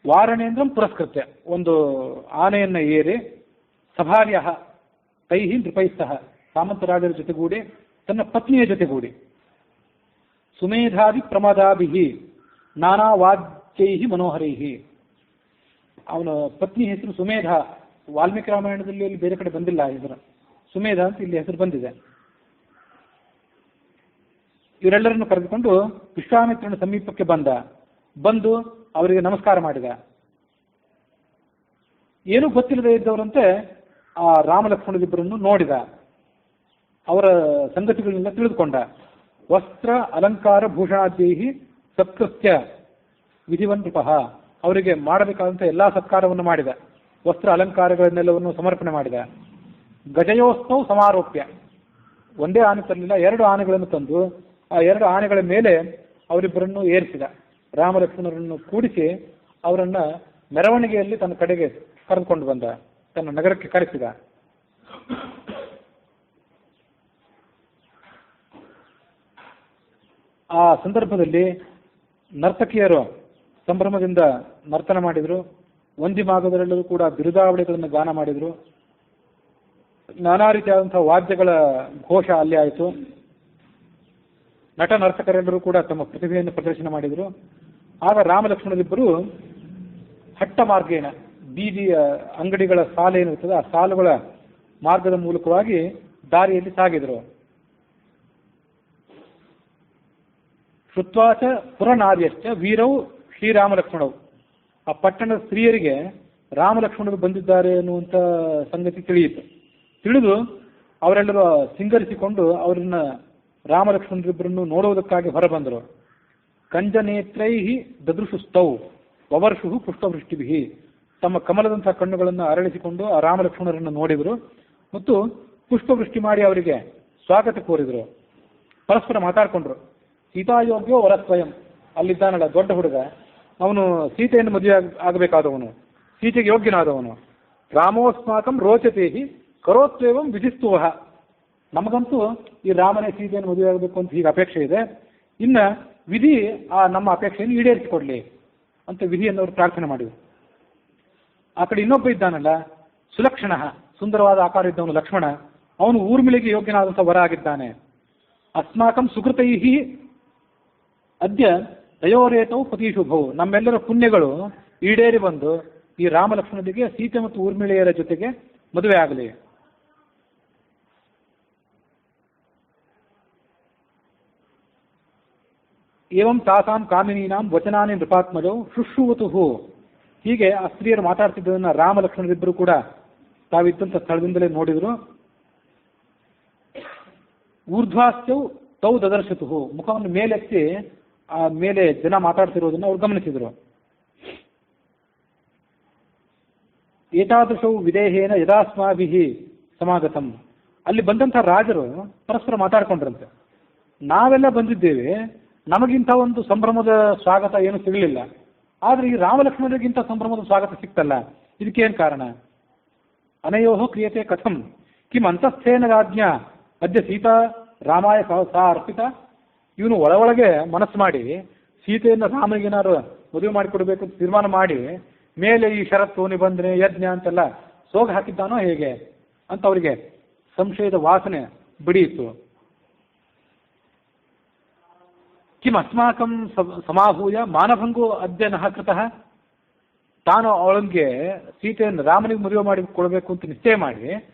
ವಾರಣೇಂದ್ರಂ ಪುರಸ್ಕೃತ್ಯ, ಒಂದು ಆನೆಯನ್ನ ಏರಿ ಸಭಾರ್ಯ ತೈಹಿ ನೃಪೈಸ್ತಃ, ಸಾಮಂತರಾಜರ ಜೊತೆಗೂಡಿ ತನ್ನ ಪತ್ನಿಯ ಜೊತೆಗೂಡಿ ಸುಮೇಧಾದಿ ಪ್ರಮದಾಭಿಹಿ ನಾನಾ ವಾದ್ಯೈಹಿ ಮನೋಹರೈಹಿ. ಅವನ ಪತ್ನಿ ಹೆಸರು ಸುಮೇಧ. ವಾಲ್ಮೀಕಿ ರಾಮಾಯಣದಲ್ಲಿ ಬೇರೆ ಕಡೆ ಬಂದಿಲ್ಲ ಹೆಸರು. ಸುಮೇಧ ಅಂತ ಇಲ್ಲಿ ಹೆಸರು ಬಂದಿದೆ. ಇವರೆಲ್ಲರನ್ನು ಕರೆದುಕೊಂಡು ವಿಶ್ವಾಮಿತ್ರನ ಸಮೀಪಕ್ಕೆ ಬಂದು ಅವರಿಗೆ ನಮಸ್ಕಾರ ಮಾಡಿದ. ಏನೂ ಗೊತ್ತಿಲ್ಲದೆ ಇದ್ದವರಂತೆ ಆ ರಾಮಲಕ್ಷ್ಮಣರಿಬ್ಬರನ್ನು ನೋಡಿದ. ಅವರ ಸಂಗತಿಗಳನ್ನೆಲ್ಲ ತಿಳಿದುಕೊಂಡ. ವಸ್ತ್ರ ಅಲಂಕಾರ ಭೂಷಣಾದ್ಯೈಹಿ ಸತ್ಕೃತ್ಯ ವಿಧಿವನ್ ನೃಪಃ. ಅವರಿಗೆ ಮಾಡಬೇಕಾದಂಥ ಎಲ್ಲಾ ಸತ್ಕಾರವನ್ನು ಮಾಡಿದ. ವಸ್ತ್ರ ಅಲಂಕಾರಗಳನ್ನೆಲ್ಲವನ್ನು ಸಮರ್ಪಣೆ ಮಾಡಿದ. ಗಜಯೋತ್ಸವ ಸಮಾರೋಪ್ಯ, ಒಂದೇ ಆನೆ ತರಲಿಲ್ಲ, 2 ಆನೆಗಳನ್ನು ತಂದು ಆ 2 ಆನೆಗಳ ಮೇಲೆ ಅವರಿಬ್ಬರನ್ನು ಏರಿಸಿದ. ರಾಮಲಕ್ಷ್ಮಣರನ್ನು ಕೂಡಿಸಿ ಅವರನ್ನ ಮೆರವಣಿಗೆಯಲ್ಲಿ ತನ್ನ ಕಡೆಗೆ ಕರೆದುಕೊಂಡು ಬಂದ, ತನ್ನ ನಗರಕ್ಕೆ ಕರೆಸಿದ. ಆ ಸಂದರ್ಭದಲ್ಲಿ ನರ್ತಕಿಯರು ಸಂಭ್ರಮದಿಂದ ನರ್ತನ ಮಾಡಿದರು. ವಂದಿಮಾಗದರೆಲ್ಲರೂ ಕೂಡ ಬಿರುದಾವಳಿಗಳನ್ನು ಗಾನ ಮಾಡಿದರು. ನಾನಾ ರೀತಿಯಾದಂತಹ ವಾದ್ಯಗಳ ಘೋಷ ಅಲ್ಲಿ ಆಯಿತು. ನಟ ನರ್ತಕರೆಲ್ಲರೂ ಕೂಡ ತಮ್ಮ ಪ್ರತಿಭೆಯನ್ನು ಪ್ರದರ್ಶನ ಮಾಡಿದರು. ಆಗ ರಾಮಲಕ್ಷ್ಮಣರಿಬ್ಬರು ಹಟ್ಟ ಮಾರ್ಗೇನ, ಬೀದಿಯ ಅಂಗಡಿಗಳ ಸಾಲು ಏನಿರ್ತದೆ ಆ ಸಾಲುಗಳ ಮಾರ್ಗದ ಮೂಲಕವಾಗಿ ದಾರಿಯಲ್ಲಿ ಸಾಗಿದರು. ಶ್ರುತ್ವಾಚ ಪುರನಾರ್ಯಶ್ಚ ವೀರವು ಶ್ರೀರಾಮಲಕ್ಷ್ಮಣವು. ಆ ಪಟ್ಟಣದ ಸ್ತ್ರೀಯರಿಗೆ ರಾಮಲಕ್ಷ್ಮಣರು ಬಂದಿದ್ದಾರೆ ಅನ್ನುವಂಥ ಸಂಗತಿ ತಿಳಿದು ಅವರೆಲ್ಲರೂ ಸಿಂಗರಿಸಿಕೊಂಡು ಅವರನ್ನ ರಾಮಲಕ್ಷ್ಮಣರಿಬ್ಬರನ್ನು ನೋಡುವುದಕ್ಕಾಗಿ ಹೊರಬಂದರು. ಕಂಜನೇತ್ರೈಹಿ ದದೃಶುಸ್ತೌ ವವರ್ಷು ಪುಷ್ಪವೃಷ್ಟಿಭಿ. ತಮ್ಮ ಕಮಲದಂತಹ ಕಣ್ಣುಗಳನ್ನು ಅರಳಿಸಿಕೊಂಡು ಆ ರಾಮಲಕ್ಷ್ಮಣರನ್ನು ನೋಡಿದರು ಮತ್ತು ಪುಷ್ಪವೃಷ್ಟಿ ಮಾಡಿ ಅವರಿಗೆ ಸ್ವಾಗತ ಕೋರಿದರು. ಪರಸ್ಪರ ಮಾತಾಡಿಕೊಂಡ್ರು. ಸೀತಾಯೋಗ್ಯೋ ವರಸ್ವಯಂ. ಅಲ್ಲಿದ್ದಾನಲ್ಲ ದೊಡ್ಡ ಹುಡುಗ, ಅವನು ಸೀತೆಯನ್ನು ಮದುವೆ ಆಗಬೇಕಾದವನು, ಸೀತೆಗೆ ಯೋಗ್ಯನಾದವನು. ರಾಮೋಸ್ಮಾಕಂ ರೋಚತೇಹಿ ಕರೋತ್ವೇವಂ ವಿಧಿಸ್ತುವಹ. ನಮಗಂತೂ ಈ ರಾಮನೇ ಸೀತೆಯನ್ನು ಮದುವೆ ಆಗಬೇಕು ಅಂತ ಹೀಗೆ ಅಪೇಕ್ಷೆ ಇದೆ. ಇನ್ನು ವಿಧಿ ಆ ನಮ್ಮ ಅಪೇಕ್ಷೆಯನ್ನು ಈಡೇರಿಸಿಕೊಡ್ಲಿ ಅಂತ ವಿಧಿಯನ್ನು ಅವರು ಪ್ರಾರ್ಥನೆ ಮಾಡಿದರು. ಆ ಕಡೆ ಇನ್ನೊಬ್ಬ ಇದ್ದಾನಲ್ಲ, ಸುಲಕ್ಷಣ, ಸುಂದರವಾದ ಆಕಾರ ಇದ್ದವನು ಲಕ್ಷ್ಮಣ, ಅವನು ಊರ್ಮಿಳೆಗೆ ಯೋಗ್ಯನಾದಂಥ ವರ ಆಗಿದ್ದಾನೆ. ಅಸ್ಮಾಕಂ ಸುಕೃತೈಹಿ ಅದ್ಯ ತಯೋರೇತವು ಪತಿಶುಭವು, ನಮ್ಮೆಲ್ಲರ ಪುಣ್ಯಗಳು ಈಡೇರಿ ಬಂದು ಈ ರಾಮ ಲಕ್ಷ್ಮಣರಿಗೆ ಸೀತೆ ಮತ್ತು ಊರ್ಮಿಳೆಯರ ಜೊತೆಗೆ ಮದುವೆ ಆಗಲಿ. ಏವಂ ತಾಸಾಂ ಕಾಮಿನೀನಾಂ ವಚನಾನಿ ನೃಪಾತ್ಮಜೌ ಶುಶ್ರೂವತು. ಹೀಗೆ ಆ ಸ್ತ್ರೀಯರು ಮಾತಾಡ್ತಿದ್ದದನ್ನ ರಾಮ ಲಕ್ಷ್ಮಣರಿಬ್ಬರು ಕೂಡ ತಾವಿದ್ದಂಥ ಸ್ಥಳದಿಂದಲೇ ನೋಡಿದ್ರು. ಊರ್ಧ್ವಾಸ್ಯೌ ತೌ ದದರ್ಶತು, ಮುಖವನ್ನು ಮೇಲೆತ್ತಿ ಆ ಮೇಲೆ ಜನ ಮಾತಾಡ್ತಿರೋದನ್ನು ಅವ್ರು ಗಮನಿಸಿದ್ರು. ಏತಾದೃಶೌ ವಿದೇಹೇನ ಯದಾಸ್ಮಾಭಿಃ ಸಮಾಗತಂ, ಅಲ್ಲಿ ಬಂದಂಥ ರಾಜರು ಪರಸ್ಪರ ಮಾತಾಡ್ಕೊಂಡ್ರಂತೆ, ನಾವೆಲ್ಲ ಬಂದಿದ್ದೇವೆ, ನಮಗಿಂತ ಒಂದು ಸಂಭ್ರಮದ ಸ್ವಾಗತ ಏನು ಸಿಗಲಿಲ್ಲ, ಆದರೆ ಈ ರಾಮಲಕ್ಷ್ಮಣರಿಗಿಂತ ಸಂಭ್ರಮದ ಸ್ವಾಗತ ಸಿಕ್ತಲ್ಲ, ಇದಕ್ಕೇನು ಕಾರಣ? ಅನಯೋ ಕ್ರಿಯತೆ ಕಥಂ ಕಿಂ ಅಂತಸ್ಥೇನ ರಾಜ್ಞಾ ಅದ್ಯ ಸೀತಾ ರಾಮಾಯ ಸಾ ಅರ್ಪಿತ. ಇವನು ಒಳಗೆ ಮನಸ್ಸು ಮಾಡಿ ಸೀತೆಯನ್ನು ರಾಮನಿಗೇನಾದ್ರು ಮದುವೆ ಮಾಡಿಕೊಡ್ಬೇಕು ಅಂತ ತೀರ್ಮಾನ ಮಾಡಿ ಮೇಲೆ ಈ ಷರತ್ತು ನಿಬಂಧನೆ ಯಜ್ಞ ಅಂತೆಲ್ಲ ಸೋಗ ಹಾಕಿದ್ದಾನೋ ಹೇಗೆ ಅಂತ ಅವರಿಗೆ ಸಂಶಯದ ವಾಸನೆ ಬಿಡಿಯಿತು. ಕಿಂ ಅಸ್ಮಾಕಂ ಸಮಾಹೂಯ ಮಾನಭಂಗೋ ಅದ್ಯ ನಃ ಕೃತಃ, ತಾನು ಅವಳಿಗೆ ಸೀತೆಯನ್ನು ರಾಮನಿಗೆ ಮದುವೆ ಮಾಡಿ ಕೊಡಬೇಕು ಅಂತ ನಿಶ್ಚಯ ಮಾಡಿ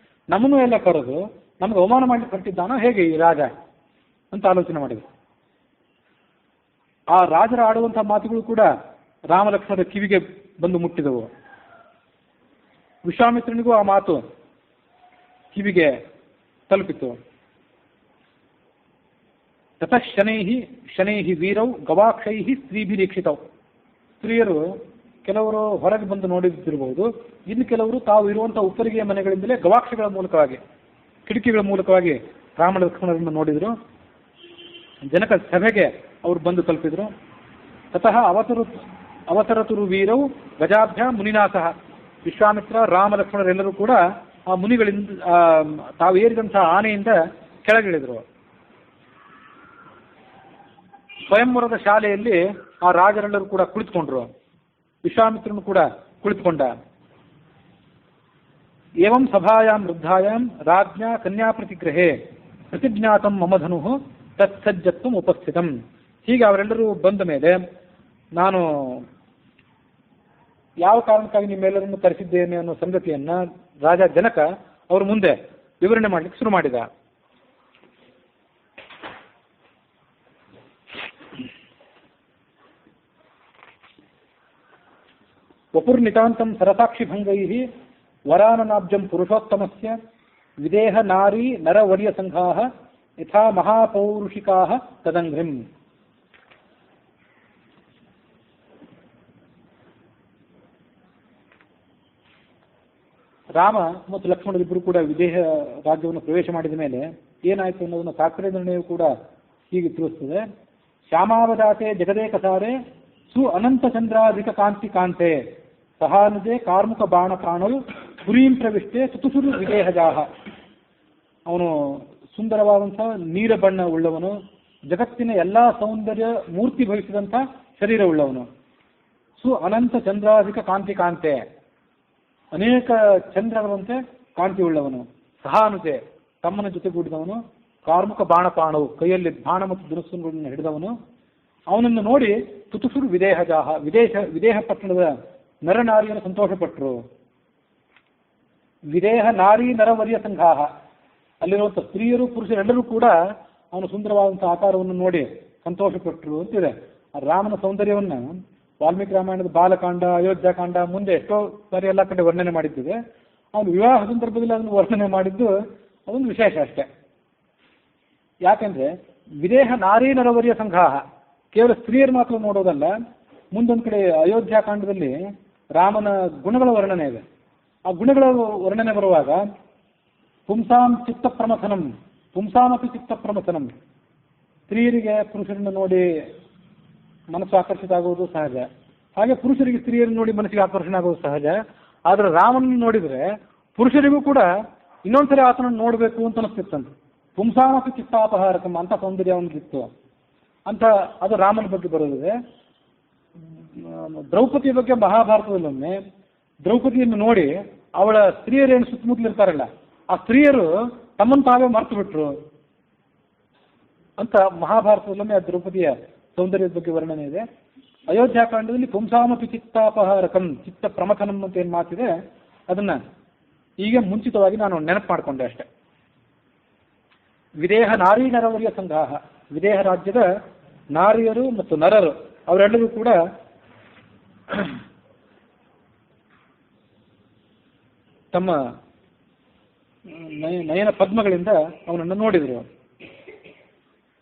ನಮ್ಮನ್ನು ಎಲ್ಲ ಕರೆದು ನಮ್ಗೆ ಅವಮಾನ ಮಾಡಲಿಕ್ಕೆ ಹೊರಟಿದ್ದಾನೋ ಹೇಗೆ ಈ ರಾಜ ಅಂತ ಆಲೋಚನೆ ಮಾಡಿದ್ರು. ಆ ರಾಜರ ಆಡುವಂತಹ ಮಾತುಗಳು ಕೂಡ ರಾಮಲಕ್ಷ್ಮಣರ ಕಿವಿಗೆ ಬಂದು ಮುಟ್ಟಿದವು. ವಿಶ್ವಾಮಿತ್ರನಿಗೂ ಆ ಮಾತು ಕಿವಿಗೆ ತಲುಪಿತು. ತತಃ ಶನೈಃ ವೀರೌ ಗವಾಕ್ಷೈಃ ಸ್ತ್ರೀಭಿರೀಕ್ಷಿತೌ. ಸ್ತ್ರೀಯರು ಕೆಲವರು ಹೊರಗೆ ಬಂದು ನೋಡಿದ್ದಿರಬಹುದು, ಇನ್ನು ಕೆಲವರು ತಾವು ಇರುವಂತಹ ಉಪ್ಪರಿಗೆಯ ಮನೆಗಳಿಂದಲೇ ಗವಾಕ್ಷಗಳ ಮೂಲಕವಾಗಿ, ಕಿಟಕಿಗಳ ಮೂಲಕವಾಗಿ ರಾಮ ಲಕ್ಷ್ಮಣರನ್ನು ನೋಡಿದರು. ಜನಕ ಸಭೆಗೆ ಅವರು ಬಂದು ತಲುಪಿದ್ರು. ತತಃ ಅವತರತುರು ವೀರೌ ಗಜಾಭ್ಯ ಮುನಿನಾಥಃ. ವಿಶ್ವಾಮಿತ್ರ ರಾಮ ಲಕ್ಷ್ಮಣರೆಲ್ಲರೂ ಕೂಡ ಆ ಮುನಿಗಳಿಂದ ತಾವು ಏರಿದಂತಹ ಆನೆಯಿಂದ ಕೆಳಗಿಳಿದ್ರು. ಸ್ವಯಂವರದ ಶಾಲೆಯಲ್ಲಿ ಆ ರಾಜರೆಲ್ಲರೂ ಕೂಡ ಕುಳಿತುಕೊಂಡ್ರು. ವಿಶ್ವಾಮಿತ್ರನು ಕೂಡ ಕುಳಿತುಕೊಂಡ. ಏವಂ ಸಭಾಯಾಂ ವೃದ್ಧಾಯಾಂ ರಾಜ್ಞಾ ಕನ್ಯಾ ಪ್ರತಿಗ್ರಹೇ ಪ್ರತಿಜ್ಞಾತಂ ಮಮಧನು ತತ್ಸಜ್ಜತ್ವಂ ಉಪಸ್ಥಿತಂ. ಹೀಗೆ ಅವರೆಲ್ಲರೂ ಬಂದ ಮೇಲೆ ನಾನು ಯಾವ ಕಾರಣಕ್ಕಾಗಿ ನಿಮ್ಮೆಲ್ಲರನ್ನು ಕರೆಸಿದ್ದೇನೆ ಅನ್ನೋ ಸಂಗತಿಯನ್ನ ರಾಜ ಜನಕ ಅವ್ರ ಮುಂದೆ ವಿವರಣೆ ಮಾಡಲಿಕ್ಕೆ ಶುರು ಮಾಡಿದ. ವಪುರ್ನಿತಾಂತಂ ಸರಸಾಕ್ಷಿಭಂಗೈಃ ವರಾನನಾಬ್ಜಂ ಪುರುಷೋತ್ತಮಸ್ಯ ವಿದೇಹ ನಾರೀ ನರವರ್ಯ ಸಂಘಾಃ ಯಥಾ ಮಹಾಪೌರುಷಿಕಾಃ ತದಂಘ್ರಿಂ. ರಾಮ ಮತ್ತು ಲಕ್ಷ್ಮಣರಿಬ್ಬರು ಕೂಡ ವಿದೇಹ ರಾಜ್ಯವನ್ನು ಪ್ರವೇಶ ಮಾಡಿದ ಮೇಲೆ ಏನಾಯಿತು ಅನ್ನೋದನ್ನು ತಾತ್ಪರ್ಯ ನಿರ್ಣಯವು ಕೂಡ ಹೀಗೆ ತಿಳಿಸ್ತದೆ. ಶ್ಯಾಮಾವಜಾತೆ ಜಗದೇಕಸಾರೆ ಸು ಅನಂತ ಚಂದ್ರಾಧಿಕ ಕಾಂತಿ ಕಾಂತೆ ಸಹಾನುಜೆ ಕಾರ್ಮುಕ ಬಾಣ ಕಾಣಲು ಪುರೀಂ ಪ್ರವಿಷ್ಟೆ ತುತುಸುರು ವಿದೇಹಜಾಹ. ಅವನು ಸುಂದರವಾದಂಥ ನೀರ ಬಣ್ಣ ಉಳ್ಳವನು, ಜಗತ್ತಿನ ಎಲ್ಲಾ ಸೌಂದರ್ಯ ಮೂರ್ತಿ ಭವಿಸಿದಂಥ ಶರೀರ ಉಳ್ಳವನು. ಸು ಅನಂತ ಚಂದ್ರಾಧಿಕ ಕಾಂತಿ ಕಾಂತೆ, ಅನೇಕ ಚಂದ್ರಗಳಂತೆ ಕಾಂತಿ ಉಳ್ಳವನು. ಸಹಾನುಜೆ, ತಮ್ಮನ ಜೊತೆಗೂಡಿದವನು. ಕಾರ್ಮುಕ ಬಾಣಪಾಣವು, ಕೈಯಲ್ಲಿ ಬಾಣ ಮತ್ತು ಧನುಸ್ಸುಗಳನ್ನು ಹಿಡಿದವನು. ಅವನನ್ನು ನೋಡಿ ತುತುಸುರು ವಿದೇಹಜಾಹ, ವಿದೇಹ ಪಟ್ಟಣದ ನರನಾರಿಯನ್ನು ಸಂತೋಷಪಟ್ಟರು. ವಿದೇಹ ನಾರಿ ನರವರ್ಯ ಸಂಘಾಹ, ಅಲ್ಲಿರುವಂಥ ಸ್ತ್ರೀಯರು ಪುರುಷರೆಲ್ಲರೂ ಕೂಡ ಅವನ ಸುಂದರವಾದಂಥ ಆಕಾರವನ್ನು ನೋಡಿ ಸಂತೋಷಪಟ್ಟರು ಅಂತಿದೆ. ರಾಮನ ಸೌಂದರ್ಯವನ್ನು ವಾಲ್ಮೀಕಿ ರಾಮಾಯಣದ ಬಾಲಕಾಂಡ, ಅಯೋಧ್ಯಾಕಾಂಡ, ಮುಂದೆ ಎಷ್ಟೋ ಬಾರಿ ಎಲ್ಲ ಕಡೆ ವರ್ಣನೆ ಮಾಡಿದ್ದೇವೆ. ಅವನು ವಿವಾಹ ಸಂದರ್ಭದಲ್ಲಿ ಅದನ್ನು ವರ್ಣನೆ ಮಾಡಿದ್ದು ಅದೊಂದು ವಿಶೇಷ ಅಷ್ಟೇ. ಯಾಕೆಂದ್ರೆ ವಿದೇಹ ನಾರೀ ನರವರ್ಯ ಸಂಘಾಹ, ಕೇವಲ ಸ್ತ್ರೀಯರು ಮಾತ್ರ ನೋಡೋದಲ್ಲ, ಮುಂದೊಂದು ಕಡೆ ಅಯೋಧ್ಯಾಕಾಂಡದಲ್ಲಿ ರಾಮನ ಗುಣಗಳ ವರ್ಣನೆ ಇದೆ. ಆ ಗುಣಗಳ ವರ್ಣನೆ ಬರುವಾಗ ಪುಂಸಾಂ ಚಿತ್ತ ಪ್ರಮಥನಂ, ಪುಂಸಾಮಪಿ ಚಿತ್ತ ಪ್ರಮಥನಂ, ಸ್ತ್ರೀಯರಿಗೆ ಪುರುಷರನ್ನು ನೋಡಿ ಮನಸ್ಸು ಆಕರ್ಷಿತ ಆಗುವುದು ಸಹಜ, ಹಾಗೆ ಪುರುಷರಿಗೆ ಸ್ತ್ರೀಯರನ್ನು ನೋಡಿ ಮನಸ್ಸಿಗೆ ಆಕರ್ಷಣೆ ಆಗುವುದು ಸಹಜ. ಆದರೆ ರಾಮನನ್ನು ನೋಡಿದರೆ ಪುರುಷರಿಗೂ ಕೂಡ ಇನ್ನೊಂದ್ಸರಿ ಆತನನ್ನು ನೋಡಬೇಕು ಅಂತ ಅನಿಸ್ತಿತ್ತಂತೆ. ಪುಂಸಾಮಪಿ ಚಿತ್ತಾಪಹಾರಕಂ ಅಂತ ಸೌಂದರ್ಯ ಅವನಿಗಿತ್ತು ಅಂತ. ಅದು ರಾಮನ ಬಗ್ಗೆ ಬರೋದಿದೆ. ದ್ರೌಪದಿಯ ಬಗ್ಗೆ ಮಹಾಭಾರತದಲ್ಲೊಮ್ಮೆ ದ್ರೌಪದಿಯನ್ನು ನೋಡಿ ಅವಳ ಸ್ತ್ರೀಯರೇನು ಸುತ್ತಮುತ್ತಲಿರ್ತಾರಲ್ಲ ಆ ಸ್ತ್ರೀಯರು ತಮ್ಮನ್ನು ತಾವೇ ಮರ್ತು ಬಿಟ್ರು ಅಂತ ಮಹಾಭಾರತದಲ್ಲೊಮ್ಮೆ ಆ ದ್ರೌಪದಿಯ ಸೌಂದರ್ಯದ ಬಗ್ಗೆ ವರ್ಣನೆ ಇದೆ. ಅಯೋಧ್ಯಾಕಾಂಡದಲ್ಲಿ ಪುಂಸಾಮಪಿ ಚಿತ್ತಾಪಹಾರಕಂ, ಚಿತ್ತ ಪ್ರಮಥನಂ ಅಂತ ಏನು ಮಾತಿದೆ ಅದನ್ನ ಈಗ ಮುಂಚಿತವಾಗಿ ನಾನು ನೆನಪು ಮಾಡಿಕೊಂಡೆ ಅಷ್ಟೆ. ವಿದೇಹ ನಾರೀ ನರವರ್ಯ ಸಂಘಾಹ, ವಿದೇಹ ರಾಜ್ಯದ ನಾರಿಯರು ಮತ್ತು ನರರು ಅವರೆಲ್ಲರೂ ಕೂಡ ತಮ್ಮ ನಯನ ಪದ್ಮಗಳಿಂದ ಅವನನ್ನು ನೋಡಿದರು.